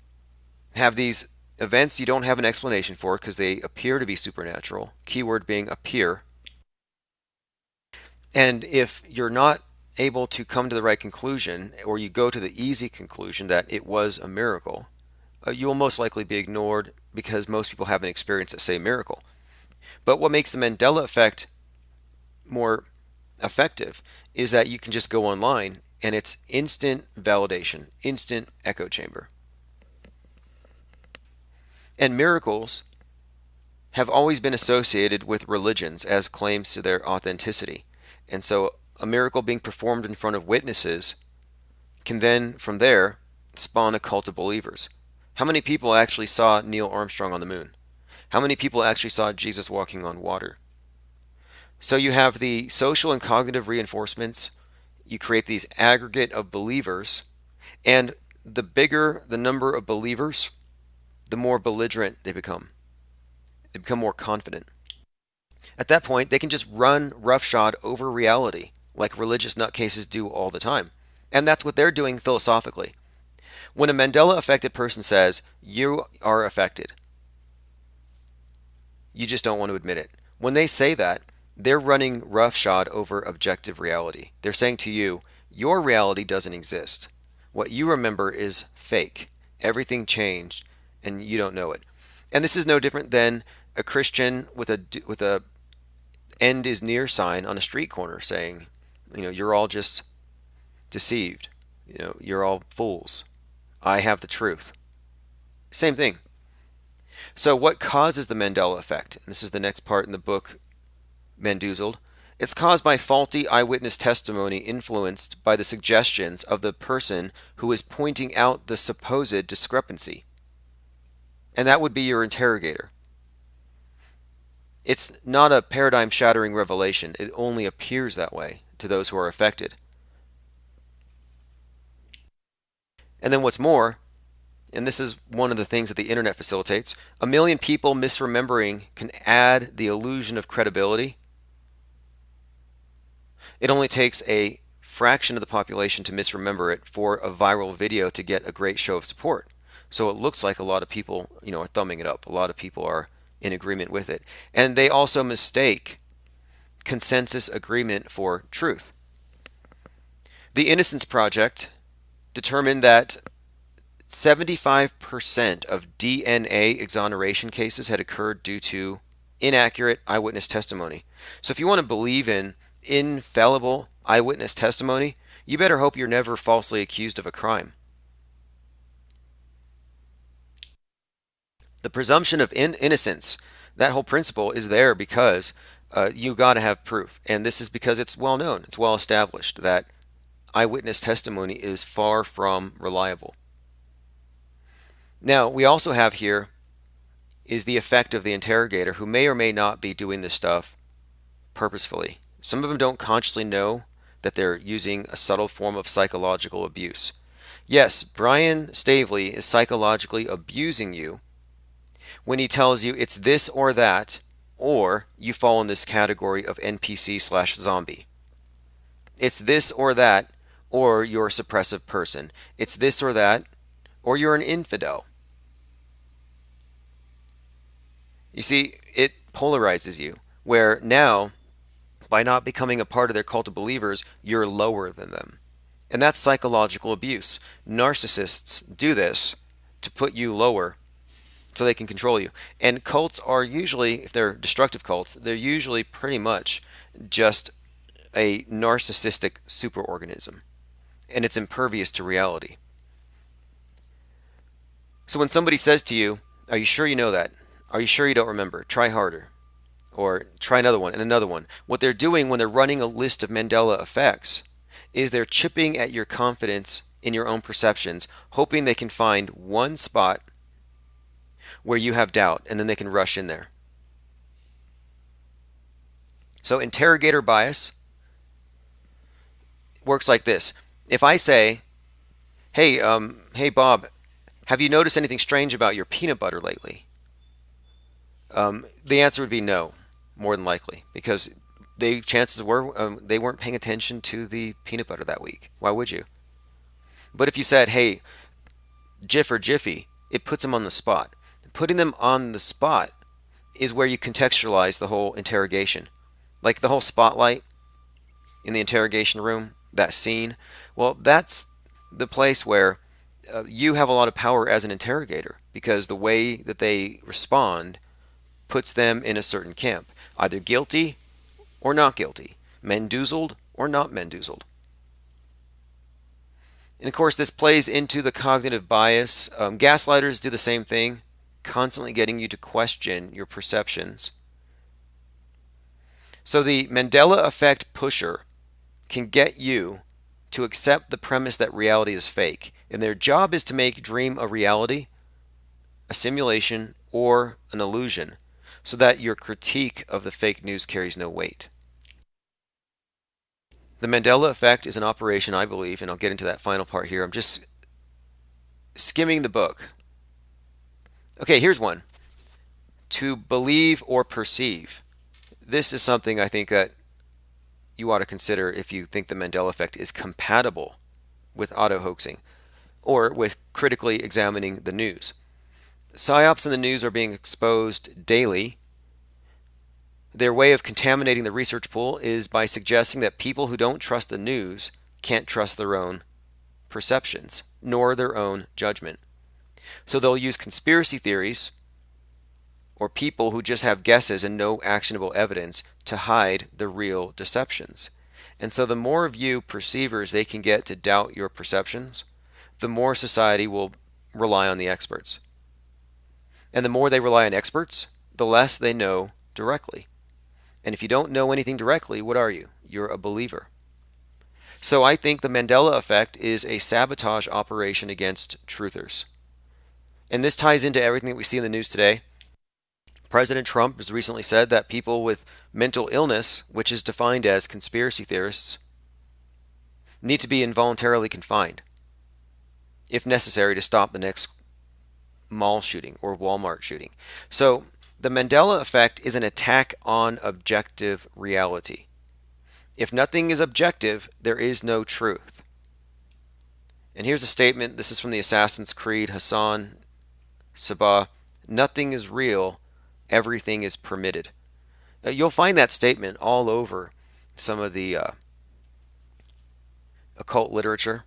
have these events you don't have an explanation for because they appear to be supernatural, keyword being appear. And if you're not able to come to the right conclusion, or you go to the easy conclusion that it was a miracle, you will most likely be ignored because most people haven't experienced the same miracle. But what makes the Mandela effect more effective is that you can just go online and it's instant validation, instant echo chamber. And miracles have always been associated with religions as claims to their authenticity. And so a miracle being performed in front of witnesses can then, from there, spawn a cult of believers. How many people actually saw Neil Armstrong on the moon? How many people actually saw Jesus walking on water? So you have the social and cognitive reinforcements. You create these aggregate of believers. And the bigger the number of believers, the more belligerent they become. They become more confident. At that point, they can just run roughshod over reality, like religious nutcases do all the time. And that's what they're doing philosophically. When a Mandela-affected person says, you are affected, you just don't want to admit it. When they say that, they're running roughshod over objective reality. They're saying to you, your reality doesn't exist. What you remember is fake. Everything changed, and you don't know it. And this is no different than a Christian with a end is near sign on a street corner saying, you're all just deceived. You're all fools. I have the truth. Same thing. So what causes the Mandela effect? And this is the next part in the book, Mendoozled. It's caused by faulty eyewitness testimony influenced by the suggestions of the person who is pointing out the supposed discrepancy. And that would be your interrogator. It's not a paradigm-shattering revelation. It only appears that way to those who are affected. And then what's more, and this is one of the things that the internet facilitates, 1 million people misremembering can add the illusion of credibility. It only takes a fraction of the population to misremember it for a viral video to get a great show of support. So it looks like a lot of people, are thumbing it up. A lot of people are in agreement with it. And they also mistake consensus agreement for truth. The Innocence Project determined that 75% of DNA exoneration cases had occurred due to inaccurate eyewitness testimony. So if you want to believe in infallible eyewitness testimony, you better hope you're never falsely accused of a crime. The presumption of innocence, that whole principle is there because you got to have proof. And this is because it's well known, it's well established that eyewitness testimony is far from reliable. Now, we also have here is the effect of the interrogator who may or may not be doing this stuff purposefully. Some of them don't consciously know that they're using a subtle form of psychological abuse. Yes, Brian Staveley is psychologically abusing you when he tells you it's this or that, or you fall in this category of NPC/zombie. It's this or that, or you're a suppressive person. It's this or that, or you're an infidel. You see, it polarizes you, where now, by not becoming a part of their cult of believers, you're lower than them. And that's psychological abuse. Narcissists do this to put you lower so they can control you. And cults are usually, if they're destructive cults, they're usually pretty much just a narcissistic superorganism. And it's impervious to reality. So when somebody says to you, "Are you sure you know that? Are you sure you don't remember? Try harder." Or try another one and another one. What they're doing when they're running a list of Mandela effects is they're chipping at your confidence in your own perceptions, hoping they can find one spot where you have doubt, and then they can rush in there. So interrogator bias works like this. If I say, hey Bob, have you noticed anything strange about your peanut butter lately? The answer would be no, more than likely, because chances were they weren't paying attention to the peanut butter that week. Why would you? But if you said, "Hey, Jif or Jiffy," it puts them on the spot. Putting them on the spot is where you contextualize the whole interrogation. Like the whole spotlight in the interrogation room, that scene. Well, that's the place where you have a lot of power as an interrogator, because the way that they respond puts them in a certain camp, either guilty or not guilty, Mendoozled or not Mendoozled. And of course, this plays into the cognitive bias. Gaslighters do the same thing, constantly getting you to question your perceptions. So the Mandela effect pusher can get you to accept the premise that reality is fake, and their job is to make dream a reality, a simulation, or an illusion, so that your critique of the fake news carries no weight. The Mandela effect is an operation, I believe, and I'll get into that final part here. I'm just skimming the book. Okay, here's one. To believe or perceive. This is something I think that you ought to consider if you think the Mandela effect is compatible with auto-hoaxing or with critically examining the news. PSYOPs in the news are being exposed daily. Their way of contaminating the research pool is by suggesting that people who don't trust the news can't trust their own perceptions, nor their own judgment. So they'll use conspiracy theories or people who just have guesses and no actionable evidence to hide the real deceptions. And so the more of you perceivers they can get to doubt your perceptions, the more society will rely on the experts. And the more they rely on experts, the less they know directly. And if you don't know anything directly, what are you? You're a believer. So I think the Mandela effect is a sabotage operation against truthers. And this ties into everything that we see in the news today. President Trump has recently said that people with mental illness, which is defined as conspiracy theorists, need to be involuntarily confined, if necessary, to stop the next mall shooting or Walmart shooting. So the Mandela effect is an attack on objective reality. If nothing is objective, there is no truth. And here's a statement. This is from the Assassin's Creed, Hassan Sabah. Nothing is real. Everything is permitted. Now, you'll find that statement all over some of the occult literature.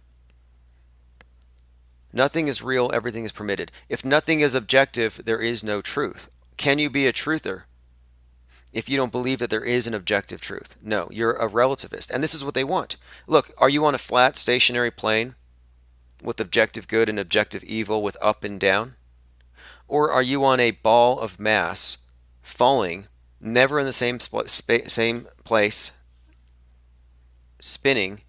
Nothing is real. Everything is permitted. If nothing is objective, there is no truth. Can you be a truther if you don't believe that there is an objective truth? No, you're a relativist. And this is what they want. Look, are you on a flat, stationary plane with objective good and objective evil with up and down? Or are you on a ball of mass falling, never in the same place, spinning,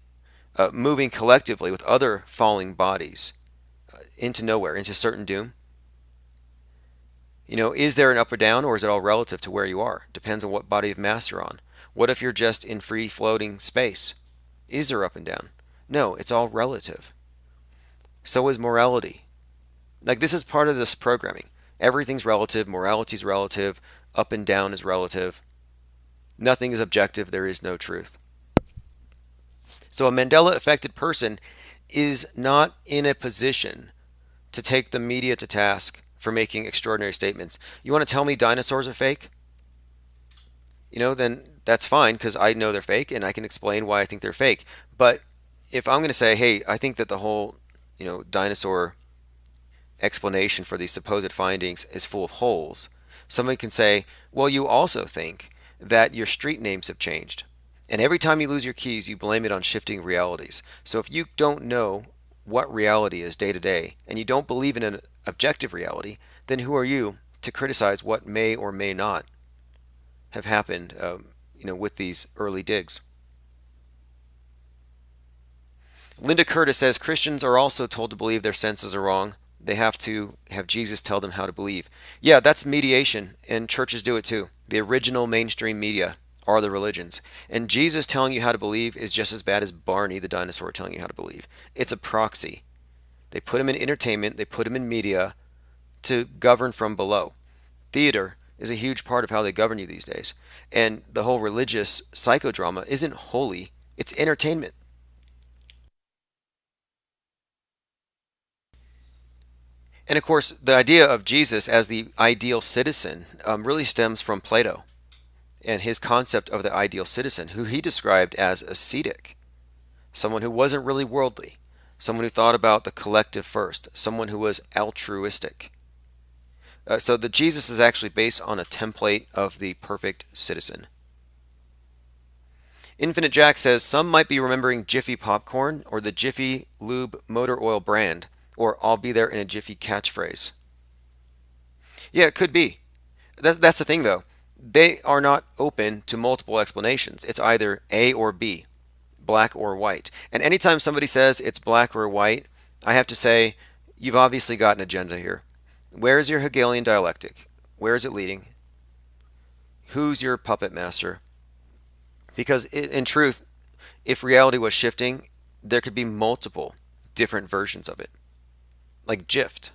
moving collectively with other falling bodies into nowhere, into certain doom? You know, is there an up or down, or is it all relative to where you are? Depends on what body of mass you're on. What if you're just in free floating space? Is there up and down? No, it's all relative. So is morality. Like, this is part of this programming. Everything's relative, morality is relative, up and down is relative. Nothing is objective, there is no truth. So a Mandela affected person is not in a position to take the media to task for making extraordinary statements. You want to tell me dinosaurs are fake? Then that's fine because I know they're fake and I can explain why I think they're fake. But if I'm going to say, hey, I think that the whole, dinosaur explanation for these supposed findings is full of holes, someone can say, well, you also think that your street names have changed. And every time you lose your keys, you blame it on shifting realities. So if you don't know what reality is day to day, and you don't believe in an objective reality, then who are you to criticize what may or may not have happened, with these early digs? Linda Curtis says Christians are also told to believe their senses are wrong. They have to have Jesus tell them how to believe. Yeah, that's mediation, and churches do it too. The original mainstream media are the religions. And Jesus telling you how to believe is just as bad as Barney the dinosaur telling you how to believe. It's a proxy. They put him in entertainment, they put him in media to govern from below. Theater is a huge part of how they govern you these days. And the whole religious psychodrama isn't holy, it's entertainment. And of course, the idea of Jesus as the ideal citizen really stems from Plato and his concept of the ideal citizen, who he described as ascetic, someone who wasn't really worldly, someone who thought about the collective first, someone who was altruistic. So the Jesus is actually based on a template of the perfect citizen. Infinite Jack says some might be remembering Jiffy popcorn or the Jiffy Lube motor oil brand, or I'll be there in a Jiffy catchphrase. Yeah, it could be. That's the thing though. They are not open to multiple explanations. It's either A or B, black or white. And anytime somebody says it's black or white, I have to say, you've obviously got an agenda here. Where is your Hegelian dialectic? Where is it leading? Who's your puppet master? Because in truth, if reality was shifting, there could be multiple different versions of it. Like Jift.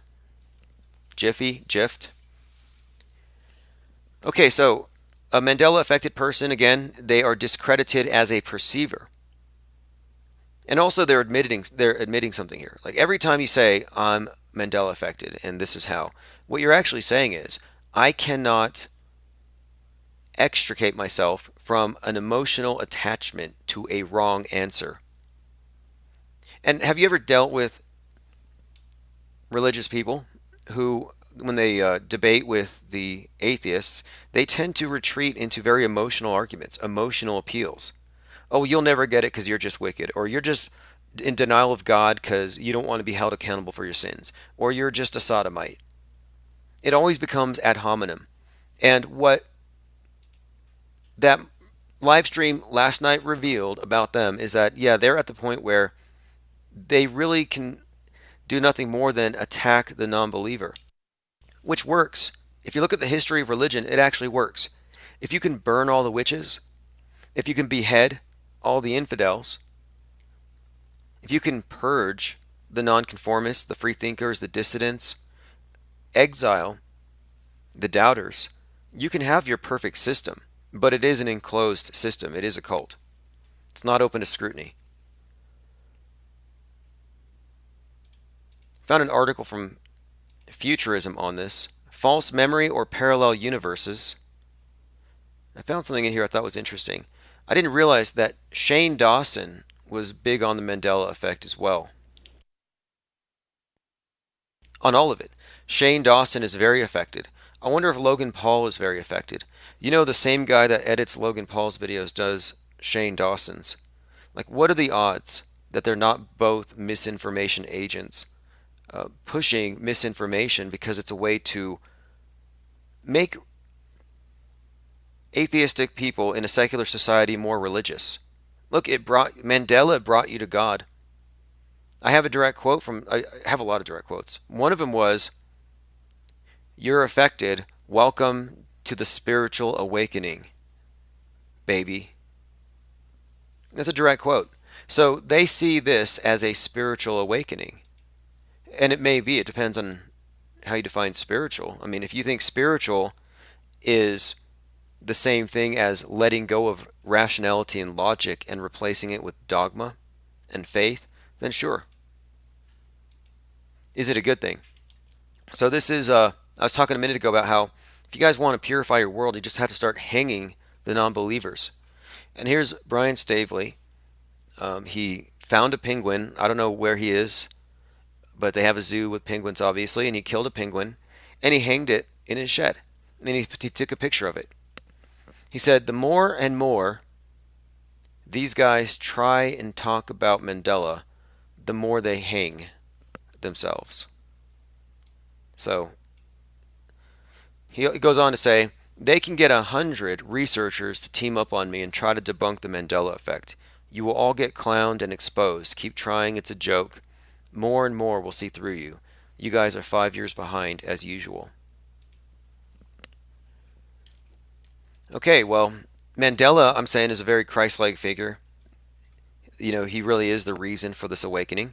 Jiffy, Jift. Okay, so a Mandela affected person, again, they are discredited as a perceiver. And also they're admitting something here. Like every time you say I'm Mandela affected and this is how, what you're actually saying is I cannot extricate myself from an emotional attachment to a wrong answer. And have you ever dealt with religious people who, when they debate with the atheists, they tend to retreat into very emotional arguments, emotional appeals. Oh, you'll never get it because you're just wicked, or you're just in denial of God because you don't want to be held accountable for your sins, or you're just a sodomite. It always becomes ad hominem. And what that live stream last night revealed about them is that, yeah, they're at the point where they really can do nothing more than attack the non-believer, which works. If you look at the history of religion, it actually works. If you can burn all the witches, if you can behead all the infidels, if you can purge the nonconformists, the freethinkers, the dissidents, exile the doubters, you can have your perfect system, but it is an enclosed system. It is a cult. It's not open to scrutiny. Found an article from Futurism on this. False memory or parallel universes. I found something in here I thought was interesting. I didn't realize that Shane Dawson was big on the Mandela effect as well. On all of it. Shane Dawson is very affected. I wonder if Logan Paul is very affected. You know, the same guy that edits Logan Paul's videos does Shane Dawson's. Like, what are the odds that they're not both misinformation agents pushing misinformation because it's a way to make atheistic people in a secular society more religious? Look, Mandela brought you to God. I have a direct quote I have a lot of direct quotes. One of them was, "You're affected. Welcome to the spiritual awakening, baby." That's a direct quote. So they see this as a spiritual awakening. And it may be, it depends on how you define spiritual. I mean, if you think spiritual is the same thing as letting go of rationality and logic and replacing it with dogma and faith, then sure. Is it a good thing? So this is, I was talking a minute ago about how if you guys want to purify your world, you just have to start hanging the non-believers. And here's Brian Stavely. He found a penguin. I don't know where he is, but they have a zoo with penguins, obviously, and he killed a penguin, and he hanged it in his shed. And then he took a picture of it. He said, the more and more these guys try and talk about Mandela, the more they hang themselves. So he goes on to say, they can get 100 researchers to team up on me and try to debunk the Mandela effect. You will all get clowned and exposed. Keep trying, it's a joke. More and more will see through you. You guys are 5 years behind as usual. Okay, well, Mandela, I'm saying, is a very Christ-like figure. You know, he really is the reason for this awakening.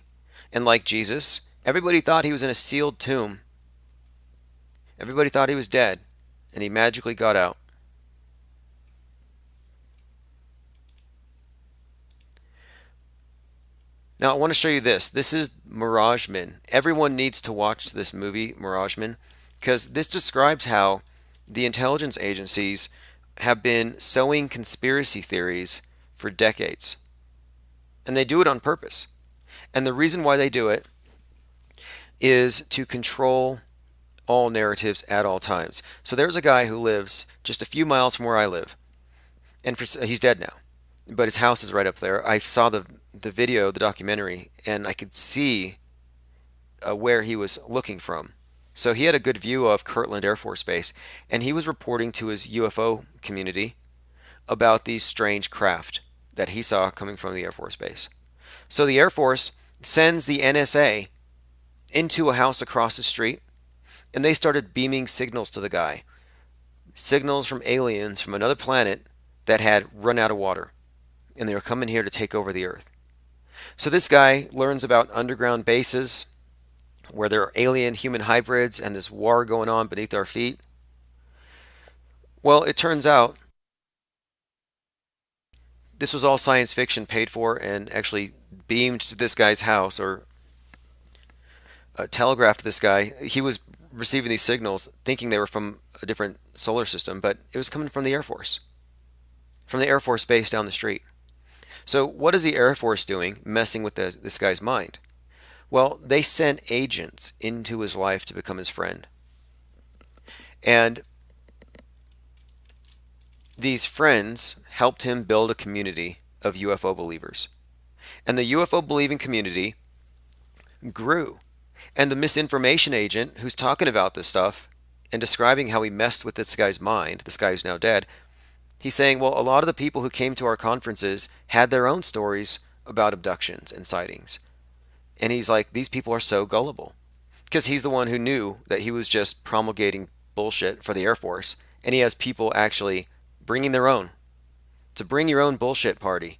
And like Jesus, everybody thought he was in a sealed tomb. Everybody thought he was dead, and he magically got out. Now, I want to show you this. This is Mirageman. Everyone needs to watch this movie, Mirageman, because this describes how the intelligence agencies have been sowing conspiracy theories for decades. And they do it on purpose. And the reason why they do it is to control all narratives at all times. So there's a guy who lives just a few miles from where I live. And he's dead now. But his house is right up there. I saw the video, the documentary, and I could see where he was looking from. So he had a good view of Kirtland Air Force Base, and he was reporting to his UFO community about these strange craft that he saw coming from the Air Force Base. So the Air Force sends the NSA into a house across the street, and they started beaming signals to the guy. Signals from aliens from another planet that had run out of water, and they were coming here to take over the Earth. So this guy learns about underground bases where there are alien-human hybrids and this war going on beneath our feet. Well, it turns out this was all science fiction paid for and actually beamed to this guy's house, or telegraphed to this guy. He was receiving these signals thinking they were from a different solar system, but it was coming from the Air Force. From the Air Force Base down the street. So what is the Air Force doing, messing with this guy's mind? Well, they sent agents into his life to become his friend. And these friends helped him build a community of UFO believers. And the UFO believing community grew. And the misinformation agent who's talking about this stuff and describing how he messed with this guy's mind, this guy who's now dead, he's saying, well, a lot of the people who came to our conferences had their own stories about abductions and sightings. And he's like, these people are so gullible. Because he's the one who knew that he was just promulgating bullshit for the Air Force. And he has people actually bringing their own. To bring your own bullshit party.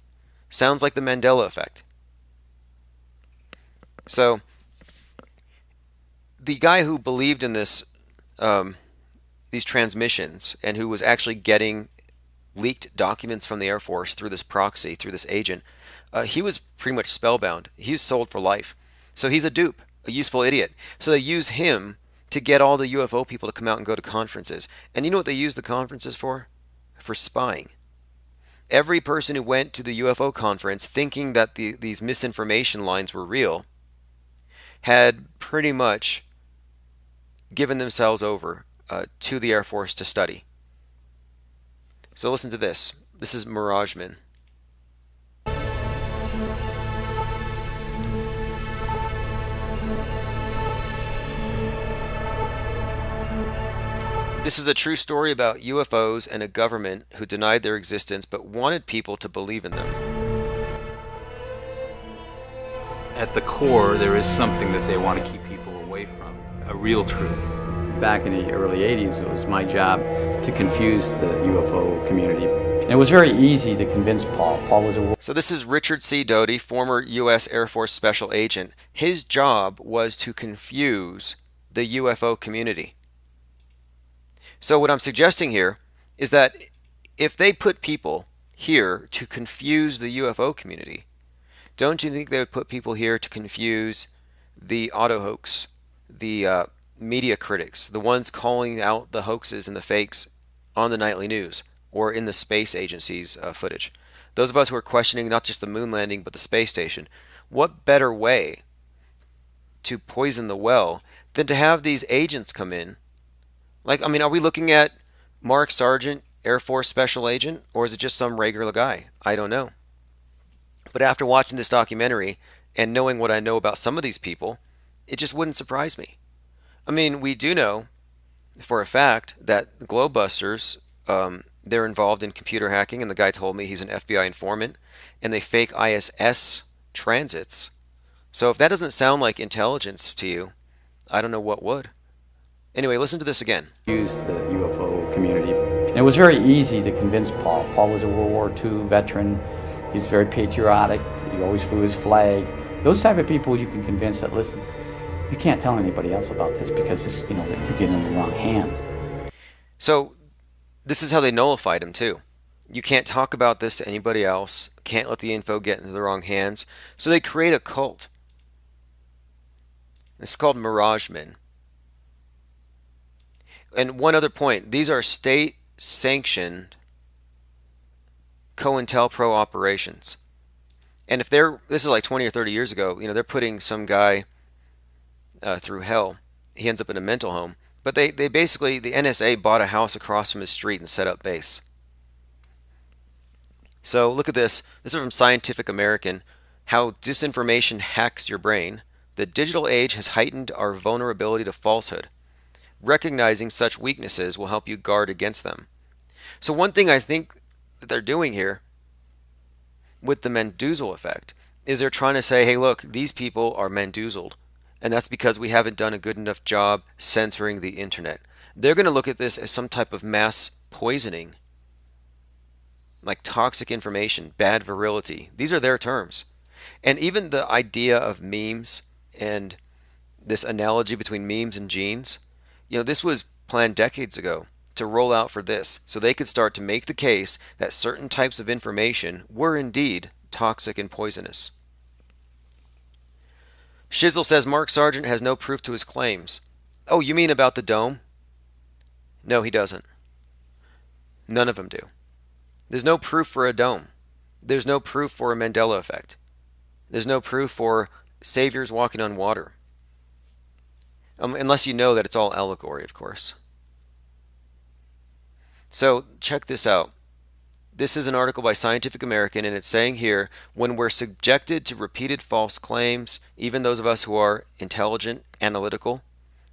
Sounds like the Mandela effect. So, the guy who believed in this, these transmissions, and who was actually getting leaked documents from the Air Force through this proxy, through this agent, he was pretty much spellbound. He was sold for life. So he's a dupe, a useful idiot. So they use him to get all the UFO people to come out and go to conferences. And you know what they use the conferences for? For spying. Every person who went to the UFO conference thinking that these misinformation lines were real had pretty much given themselves over to the Air Force to study. So listen to this. This is Mirageman. This is a true story about UFOs and a government who denied their existence but wanted people to believe in them. At the core, there is something that they want to keep people away from, a real truth. Back in the early 80s, it was my job to confuse the UFO community. And it was very easy to convince Paul. Paul was a... So this is Richard C. Doty, former U.S. Air Force Special Agent. His job was to confuse the UFO community. So what I'm suggesting here is that if they put people here to confuse the UFO community, don't you think they would put people here to confuse the auto hoax, the media critics, the ones calling out the hoaxes and the fakes on the nightly news or in the space agency's footage? Those of us who are questioning not just the moon landing but the space station, what better way to poison the well than to have these agents come in? Like, I mean, are we looking at Mark Sargent, Air Force Special Agent, or is it just some regular guy? I don't know. But after watching this documentary and knowing what I know about some of these people, it just wouldn't surprise me. I mean, we do know for a fact that Globebusters, they're involved in computer hacking, and the guy told me he's an FBI informant, and they fake ISS transits. So if that doesn't sound like intelligence to you, I don't know what would. Anyway, listen to this again. Use the UFO community. And it was very easy to convince Paul. Paul was a World War II veteran. He's very patriotic. He always flew his flag. Those type of people you can convince that, listen, you can't tell anybody else about this because this, you're getting in the wrong hands. So this is how they nullified him too. You can't talk about this to anybody else. Can't let the info get into the wrong hands. So they create a cult. It's called Mirage Men. And one other point, these are state-sanctioned COINTELPRO operations. And if this is like 20 or 30 years ago, they're putting some guy through hell. He ends up in a mental home. But they basically, the NSA bought a house across from his street and set up base. So look at this. This is from Scientific American. How disinformation hacks your brain. The digital age has heightened our vulnerability to falsehood. Recognizing such weaknesses will help you guard against them. So one thing I think that they're doing here with the Mendoza effect is they're trying to say, hey, look, these people are Mendozled, and that's because we haven't done a good enough job censoring the internet. They're going to look at this as some type of mass poisoning, like toxic information, bad virility. These are their terms. And even the idea of memes and this analogy between memes and genes, this was planned decades ago to roll out for this, so they could start to make the case that certain types of information were indeed toxic and poisonous. Shizzle says Mark Sargent has no proof to his claims. Oh, you mean about the dome? No, he doesn't. None of them do. There's no proof for a dome. There's no proof for a Mandela effect. There's no proof for saviors walking on water. Unless you know that it's all allegory, of course. So check this out. This is an article by Scientific American, and it's saying here, when we're subjected to repeated false claims, even those of us who are intelligent, analytical,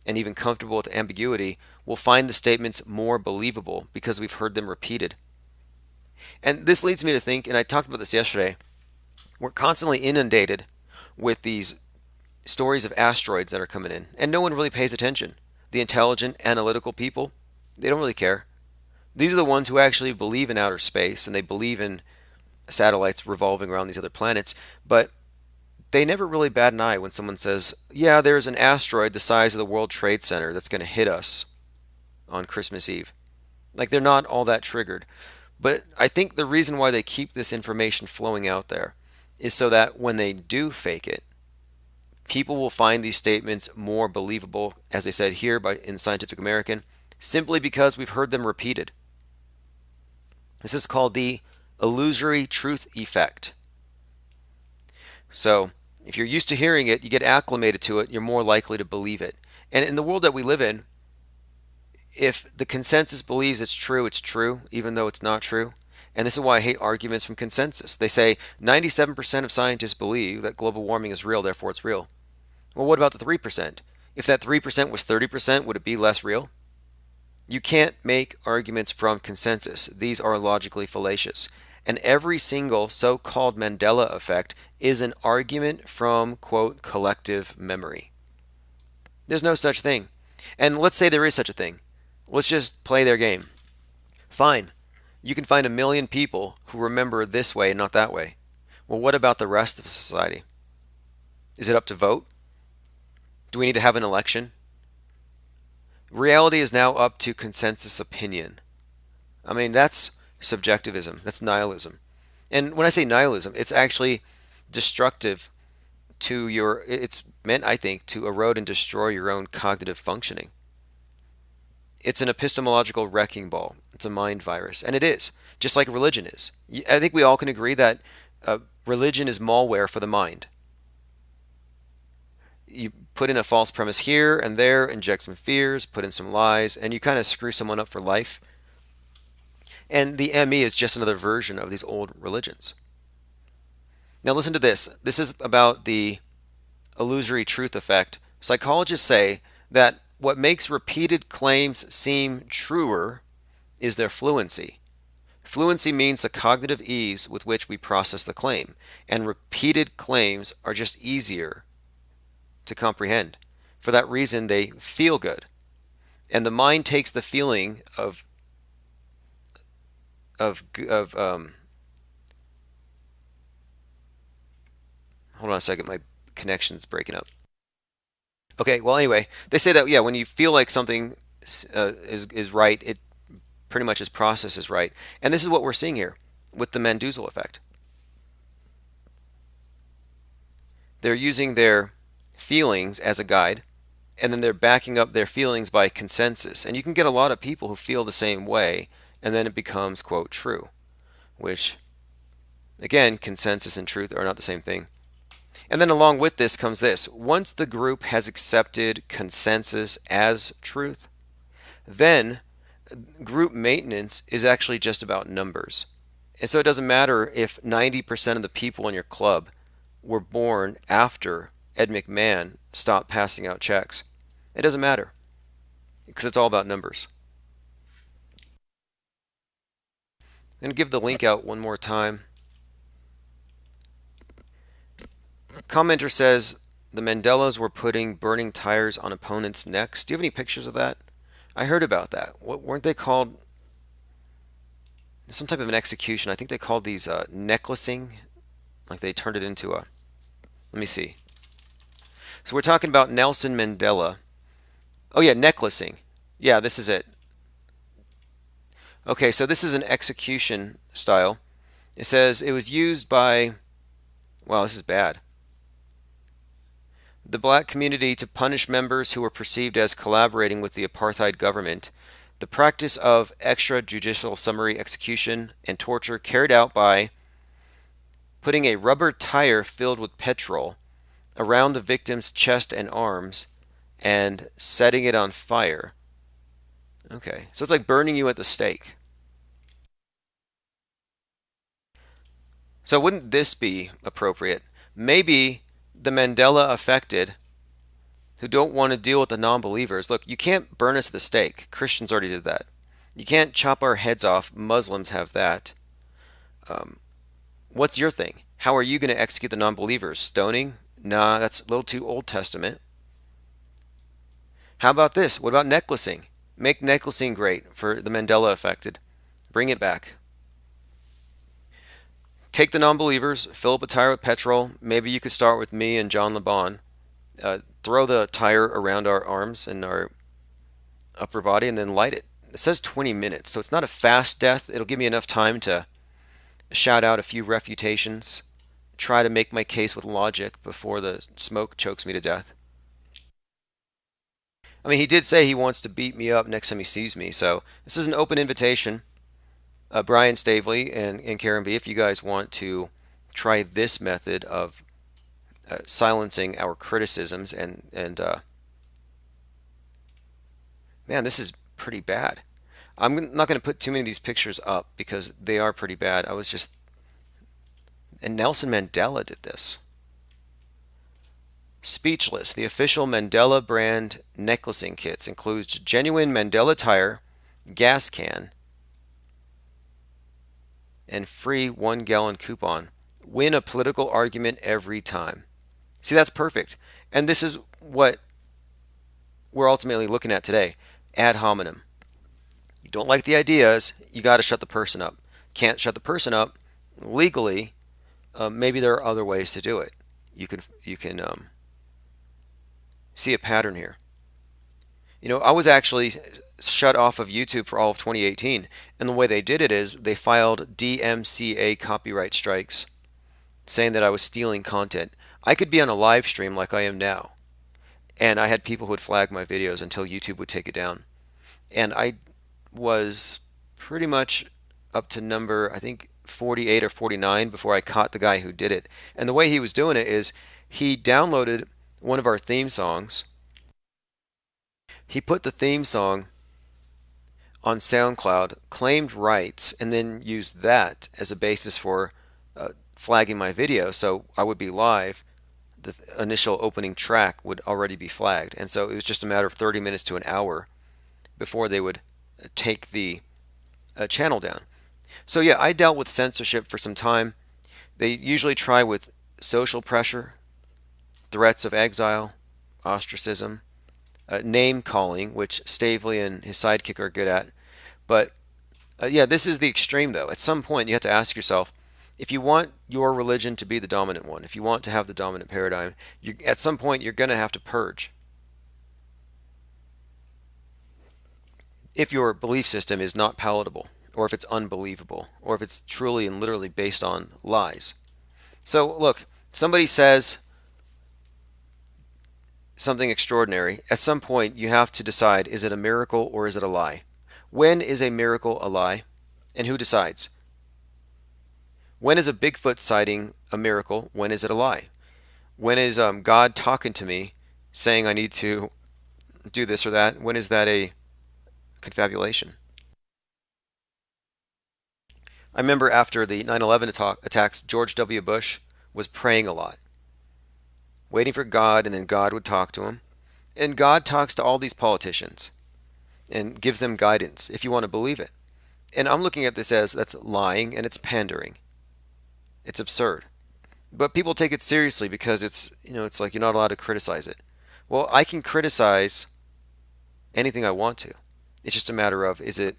and even comfortable with ambiguity, will find the statements more believable because we've heard them repeated. And this leads me to think, and I talked about this yesterday, we're constantly inundated with these stories of asteroids that are coming in, and no one really pays attention. The intelligent, analytical people, they don't really care. These are the ones who actually believe in outer space, and they believe in satellites revolving around these other planets, but they never really bat an eye when someone says, yeah, there's an asteroid the size of the World Trade Center that's going to hit us on Christmas Eve. Like, they're not all that triggered. But I think the reason why they keep this information flowing out there is so that when they do fake it, people will find these statements more believable, as they said here in Scientific American, simply because we've heard them repeated. This is called the illusory truth effect. So, if you're used to hearing it, you get acclimated to it, you're more likely to believe it. And in the world that we live in, if the consensus believes it's true, even though it's not true. And this is why I hate arguments from consensus. They say 97% of scientists believe that global warming is real, therefore it's real. Well, what about the 3%? If that 3% was 30%, would it be less real? You can't make arguments from consensus. These are logically fallacious. And every single so-called Mandela effect is an argument from, quote, collective memory. There's no such thing. And let's say there is such a thing. Let's just play their game. Fine. You can find 1 million people who remember this way and not that way. Well, what about the rest of society? Is it up to vote? Do we need to have an election? Reality is now up to consensus opinion. I mean, that's subjectivism. That's nihilism. And when I say nihilism, it's actually destructive to your, it's meant, I think, to erode and destroy your own cognitive functioning. It's an epistemological wrecking ball. It's a mind virus. And it is, just like religion is. I think we all can agree that religion is malware for the mind. You put in a false premise here and there, inject some fears, put in some lies, and you kind of screw someone up for life. And the ME is just another version of these old religions. Now listen to this. This is about the illusory truth effect. Psychologists say that what makes repeated claims seem truer is their fluency. Fluency means the cognitive ease with which we process the claim, and repeated claims are just easier to comprehend. For that reason, they feel good. And the mind takes the feeling of hold on a second, my connection's breaking up. Okay, well anyway, they say that, yeah, when you feel like something is right, it pretty much is process is right. And this is what we're seeing here with the Manduzel effect. They're using their feelings as a guide, and then they're backing up their feelings by consensus. And you can get a lot of people who feel the same way, and then it becomes, quote, true, which, again, consensus and truth are not the same thing. And then along with this comes this. Once the group has accepted consensus as truth, then group maintenance is actually just about numbers. And so it doesn't matter if 90% of the people in your club were born after Ed McMahon stopped passing out checks. It doesn't matter because it's all about numbers. I'm going to give the link out one more time. Commenter says the Mandelas were putting burning tires on opponents' necks. Do you have any pictures of that? I heard about that. Weren't they called some type of an execution? I think they called these necklacing. Like they turned it into a... Let me see. So we're talking about Nelson Mandela. Oh yeah, necklacing. Yeah, this is it. Okay, so this is an execution style. It says it was used by... Wow, this is bad. The black community to punish members who were perceived as collaborating with the apartheid government. The practice of extrajudicial summary execution and torture carried out by putting a rubber tire filled with petrol around the victim's chest and arms and setting it on fire. Okay, so it's like burning you at the stake. So wouldn't this be appropriate? Maybe the Mandela affected who don't want to deal with the non-believers. Look, you can't burn us at the stake. Christians already did that. You can't chop our heads off. Muslims have that. What's your thing? How are you going to execute the non-believers? Stoning? Nah, that's a little too Old Testament. How about this? What about necklacing? Make necklacing great for the Mandela affected. Bring it back. Take the non-believers, fill up a tire with petrol. Maybe you could start with me and John LeBon. Throw the tire around our arms and our upper body and then light it. It says 20 minutes, so it's not a fast death. It'll give me enough time to shout out a few refutations, try to make my case with logic before the smoke chokes me to death. I mean, he did say he wants to beat me up next time he sees me, so this is an open invitation. Brian Stavely and Karen B, if you guys want to try this method of silencing our criticisms and man, this is pretty bad. I'm not going to put too many of these pictures up because they are pretty bad. And Nelson Mandela did this. Speechless. The official Mandela brand necklacing kits includes genuine Mandela tire, gas can, and free 1-gallon coupon. Win a political argument every time. See, that's perfect. And this is what we're ultimately looking at today. Ad hominem. You don't like the ideas, you got to shut the person up. Can't shut the person up legally. Maybe there are other ways to do it. You can see a pattern here. I was actually shut off of YouTube for all of 2018, and the way they did it is they filed DMCA copyright strikes saying that I was stealing content. I could be on a live stream like I am now, and I had people who would flag my videos until YouTube would take it down. And I was pretty much up to number, I think, 48 or 49 before I caught the guy who did it. And the way he was doing it is he downloaded one of our theme songs. He put the theme song on SoundCloud, claimed rights, and then used that as a basis for flagging my video. So I would be live. The initial opening track would already be flagged. And so it was just a matter of 30 minutes to an hour before they would take the channel down. So yeah, I dealt with censorship for some time. They usually try with social pressure, threats of exile, ostracism, name calling, which Stavely and his sidekick are good at. But yeah, this is the extreme though. At some point you have to ask yourself, if you want your religion to be the dominant one, if you want to have the dominant paradigm, at some point you're going to have to purge. If your belief system is not palatable, or if it's unbelievable, or if it's truly and literally based on lies. So look, somebody says something extraordinary. At some point you have to decide, is it a miracle or is it a lie? When is a miracle a lie? And who decides? When is a Bigfoot sighting a miracle? When is it a lie? When is God talking to me saying I need to do this or that? When is that a confabulation? I remember after the 9/11 attacks, George W. Bush was praying a lot, waiting for God, and then God would talk to him. And God talks to all these politicians and gives them guidance, if you want to believe it. And I'm looking at this as that's lying and it's pandering. It's absurd. But people take it seriously because it's like you're not allowed to criticize it. Well, I can criticize anything I want to. It's just a matter of, is it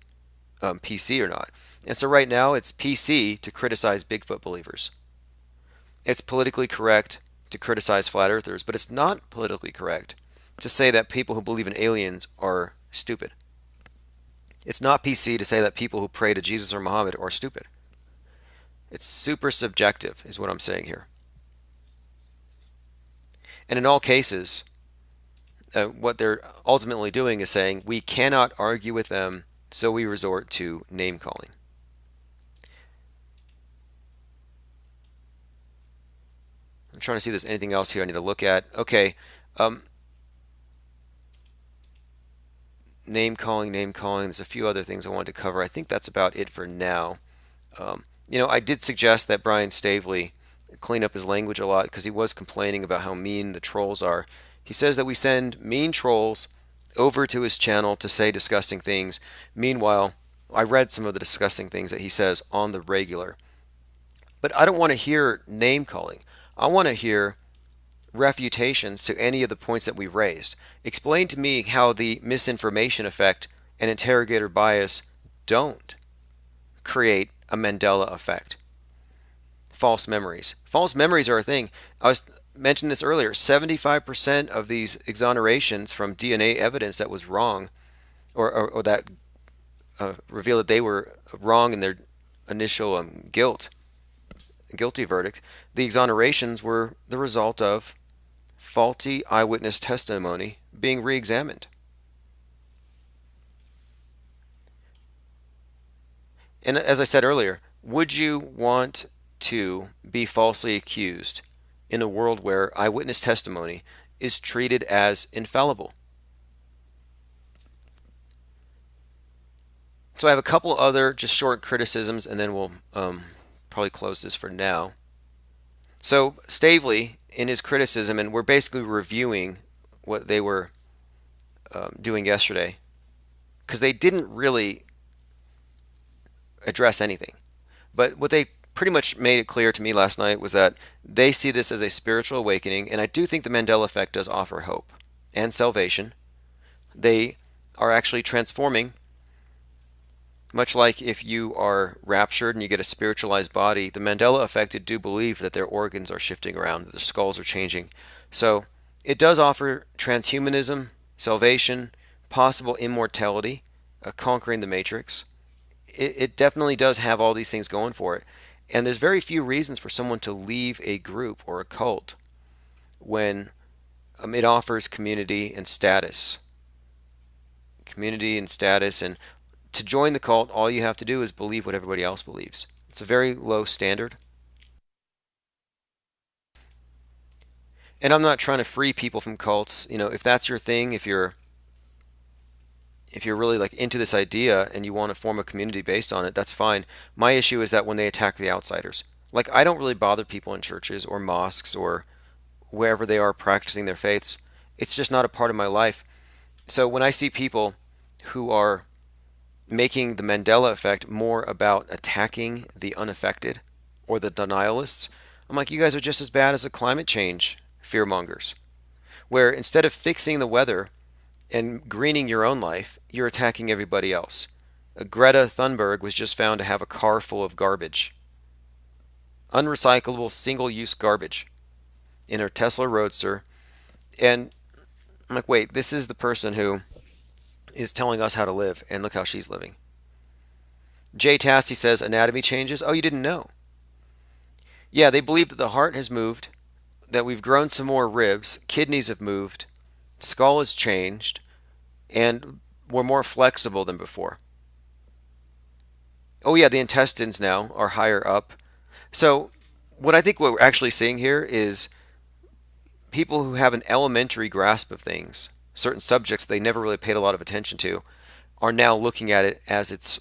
PC or not? And so right now it's PC to criticize Bigfoot believers. It's politically correct to criticize flat earthers, but it's not politically correct to say that people who believe in aliens are stupid. It's not PC to say that people who pray to Jesus or Muhammad are stupid. It's super subjective, is what I'm saying here. And in all cases, what they're ultimately doing is saying, we cannot argue with them, so we resort to name calling. I'm trying to see if there's anything else here I need to look at. Okay. Name calling. There's a few other things I wanted to cover. I think that's about it for now. I did suggest that Brian Stavely clean up his language a lot because he was complaining about how mean the trolls are. He says that we send mean trolls over to his channel to say disgusting things. Meanwhile, I read some of the disgusting things that he says on the regular. But I don't want to hear name calling. I want to hear refutations to any of the points that we've raised. Explain to me how the misinformation effect and interrogator bias don't create a Mandela effect. False memories. False memories are a thing. I was mentioned this earlier. 75% of these exonerations from DNA evidence that was wrong, or that revealed that they were wrong in their initial guilty verdict, the exonerations were the result of faulty eyewitness testimony being re-examined. And as I said earlier, would you want to be falsely accused in a world where eyewitness testimony is treated as infallible? So I have a couple other just short criticisms, and then we'll probably close this for now. So Stavely, in his criticism, and we're basically reviewing what they were doing yesterday, because they didn't really address anything. But what they pretty much made it clear to me last night was that they see this as a spiritual awakening, and I do think the Mandela effect does offer hope and salvation. They are actually transforming, much like if you are raptured and you get a spiritualized body. The Mandela effect do believe that their organs are shifting around, that their skulls are changing. So it does offer transhumanism, salvation, possible immortality, conquering the matrix. It definitely does have all these things going for it. And there's very few reasons for someone to leave a group or a cult when it offers community and status. Community and status. And to join the cult, all you have to do is believe what everybody else believes. It's a very low standard. And I'm not trying to free people from cults. If that's your thing, if you're really like into this idea and you want to form a community based on it, that's fine. My issue is that when they attack the outsiders, like I don't really bother people in churches or mosques or wherever they are practicing their faiths. It's just not a part of my life. So when I see people who are making the Mandela effect more about attacking the unaffected or the denialists, I'm like, you guys are just as bad as the climate change fearmongers, where instead of fixing the weather and greening your own life, you're attacking everybody else. Greta Thunberg was just found to have a car full of garbage, unrecyclable, single-use garbage in her Tesla Roadster. And I'm like, wait, this is the person who is telling us how to live, and look how she's living. Jay Tasty says, anatomy changes. Oh, you didn't know? Yeah, they believe that the heart has moved, that we've grown some more ribs, kidneys have moved, skull has changed, and we're more flexible than before. Oh yeah, the intestines now are higher up. So what I think what we're actually seeing here is people who have an elementary grasp of things, certain subjects they never really paid a lot of attention to, are now looking at it as it's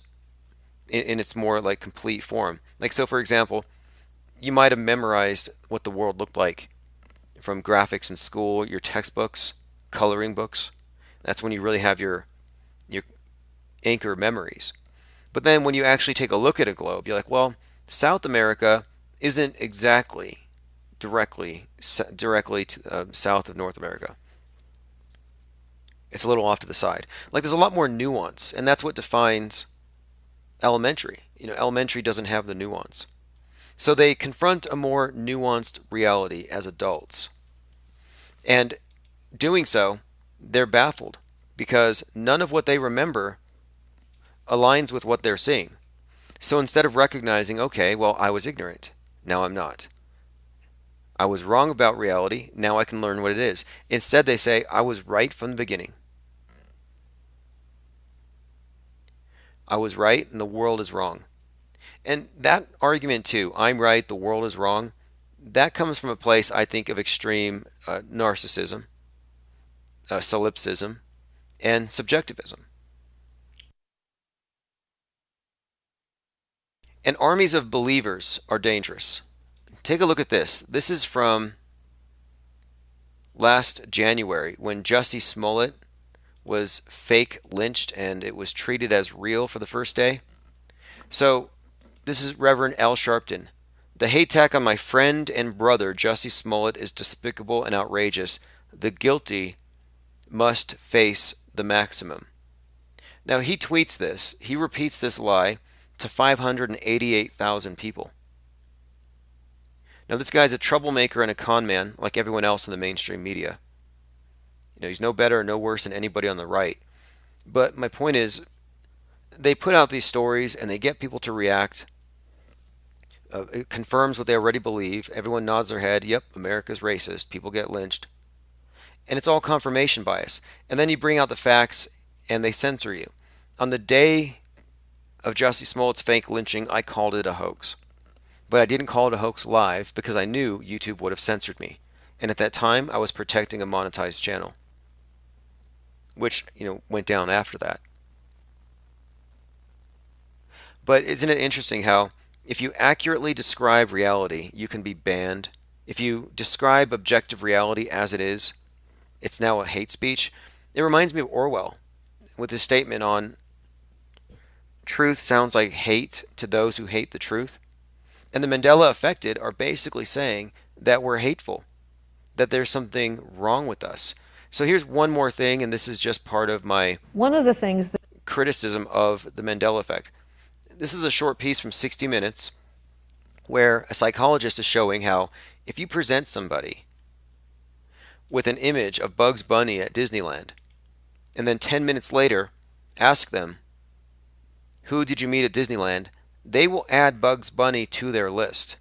in its more like complete form. Like, so for example, you might have memorized what the world looked like from graphics in school, your textbooks, coloring books. That's when you really have your anchor memories. But then when you actually take a look at a globe, you're like, well, South America isn't exactly directly south of North America. It's a little off to the side. Like, there's a lot more nuance, and that's what defines elementary. Elementary doesn't have the nuance. So they confront a more nuanced reality as adults. And doing so, they're baffled because none of what they remember aligns with what they're seeing. So instead of recognizing, okay, well, I was ignorant, now I'm not. I was wrong about reality, now I can learn what it is. Instead, they say, I was right from the beginning. I was right and the world is wrong. And that argument too, I'm right, the world is wrong, that comes from a place, I think, of extreme narcissism, solipsism, and subjectivism. And armies of believers are dangerous. Take a look at this. This is from last January when Jussie Smollett was fake lynched and it was treated as real for the first day. So this is Reverend Al Sharpton. The hate attack on my friend and brother Jussie Smollett is despicable and outrageous. The guilty must face the maximum. Now he tweets this. He repeats this lie to 588,000 people. Now this guy's a troublemaker and a con man like everyone else in the mainstream media. He's no better or no worse than anybody on the right. But my point is, they put out these stories and they get people to react. It confirms what they already believe. Everyone nods their head. Yep, America's racist. People get lynched. And it's all confirmation bias. And then you bring out the facts and they censor you. On the day of Jussie Smollett's fake lynching, I called it a hoax. But I didn't call it a hoax live because I knew YouTube would have censored me. And at that time, I was protecting a monetized channel, which, went down after that. But isn't it interesting how if you accurately describe reality, you can be banned? If you describe objective reality as it is, it's now a hate speech. It reminds me of Orwell with his statement on truth sounds like hate to those who hate the truth. And the Mandela affected are basically saying that we're hateful, that there's something wrong with us. So here's one more thing, and this is just part of my criticism of the Mandela effect. This is a short piece from 60 Minutes where a psychologist is showing how if you present somebody with an image of Bugs Bunny at Disneyland and then 10 minutes later ask them, who did you meet at Disneyland? They will add Bugs Bunny to their list.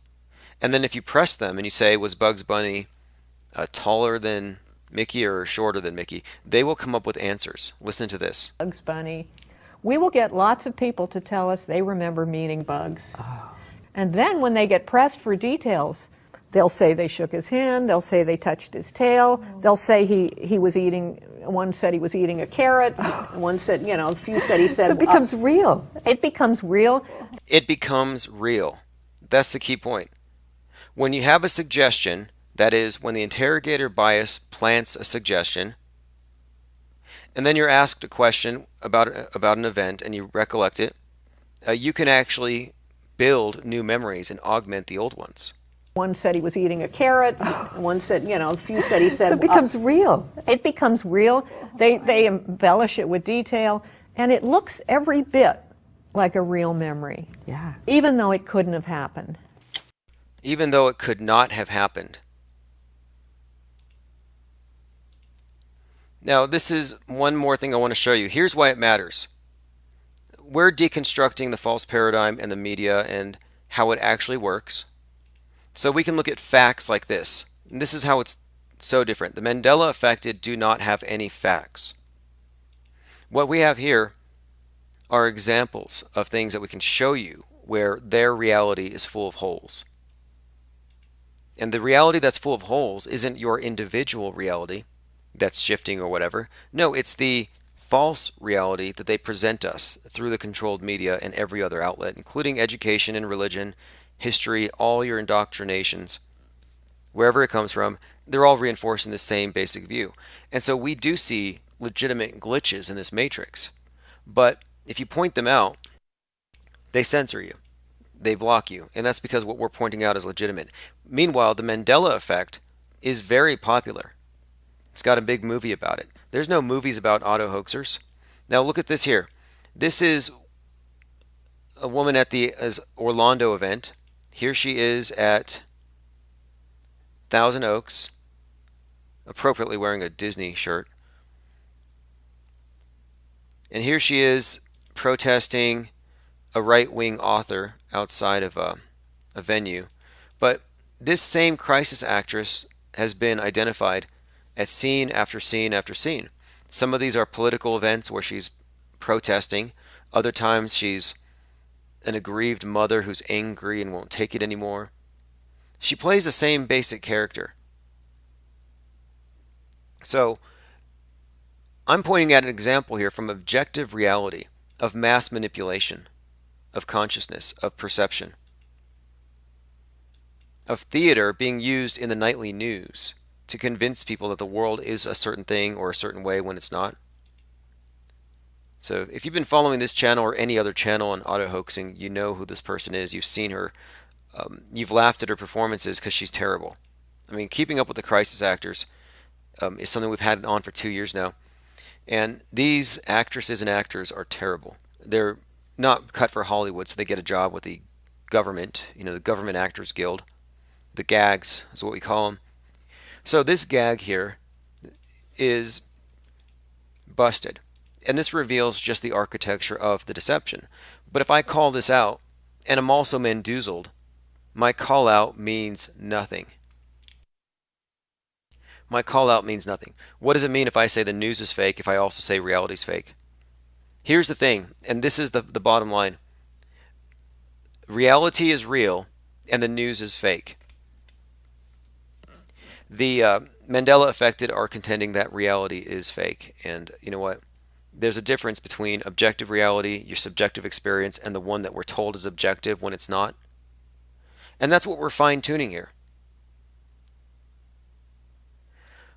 And then if you press them and you say, was Bugs Bunny taller than Mickey or shorter than Mickey, they will come up with answers. Listen to this. Bugs Bunny. We will get lots of people to tell us they remember meeting Bugs. And then when they get pressed for details, they'll say they shook his hand, they'll say they touched his tail, they'll say he was eating, one said he was eating a carrot, one said, a few said he said... So it becomes real. It becomes real. It becomes real. That's the key point. When you have a suggestion, that is, when the interrogator bias plants a suggestion, and then you're asked a question about an event and you recollect it, you can actually build new memories and augment the old ones. One said he was eating a carrot, one said, a few said he said... So it becomes real. It becomes real. They embellish it with detail, and it looks every bit like a real memory. Yeah. Even though it couldn't have happened. Even though it could not have happened. Now, this is one more thing I want to show you. Here's why it matters. We're deconstructing the false paradigm and the media and how it actually works. So we can look at facts like this. And this is how it's so different. The Mandela affected do not have any facts. What we have here are examples of things that we can show you where their reality is full of holes. And the reality that's full of holes isn't your individual reality that's shifting or whatever. No, it's the false reality that they present us through the controlled media and every other outlet, including education and religion, history, all your indoctrinations, wherever it comes from. They're all reinforcing the same basic view. And so we do see legitimate glitches in this matrix. But if you point them out, they censor you. They block you. And that's because what we're pointing out is legitimate. Meanwhile, the Mandela effect is very popular. It's got a big movie about it. There's no movies about auto hoaxers. Now look at this here. This is a woman at the Orlando event. Here she is at Thousand Oaks, appropriately wearing a Disney shirt. And here she is protesting a right-wing author outside of a venue. But this same crisis actress has been identified at scene after scene after scene. Some of these are political events where she's protesting. Other times she's an aggrieved mother who's angry and won't take it anymore. She plays the same basic character. So I'm pointing at an example here from objective reality of mass manipulation, of consciousness, of perception, of theater being used in the nightly news to convince people that the world is a certain thing or a certain way when it's not. So if you've been following this channel or any other channel on auto hoaxing, you know who this person is. You've seen her. You've laughed at her performances because she's terrible. I mean, Keeping Up with the Crisis Actors is something we've had on for 2 years now. And these actresses and actors are terrible. They're not cut for Hollywood, so they get a job with the government, the Government Actors Guild. The gags is what we call them. So this gag here is busted. And this reveals just the architecture of the deception. But if I call this out, and I'm also Manduzled, my call out means nothing. My call out means nothing. What does it mean if I say the news is fake, if I also say reality is fake? Here's the thing, and this is the bottom line. Reality is real, and the news is fake. The Mandela affected are contending that reality is fake. And you know what? There's a difference between objective reality, your subjective experience, and the one that we're told is objective when it's not. And that's what we're fine-tuning here.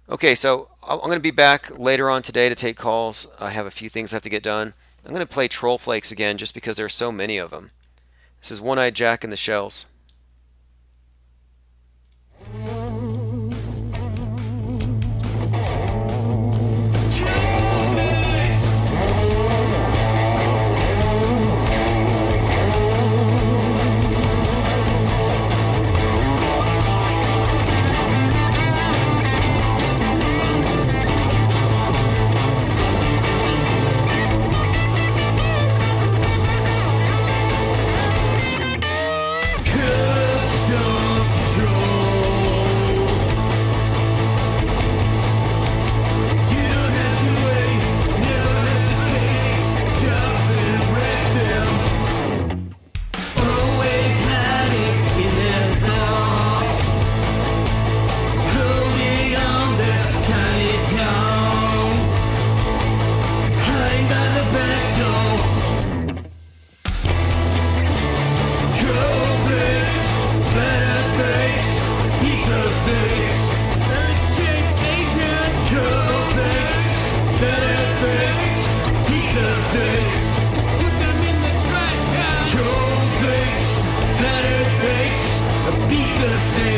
Okay, so I'm going to be back later on today to take calls. I have a few things I have to get done. I'm going to play Troll Flakes again just because there are so many of them. This is One-Eyed Jack and the Shells. to stay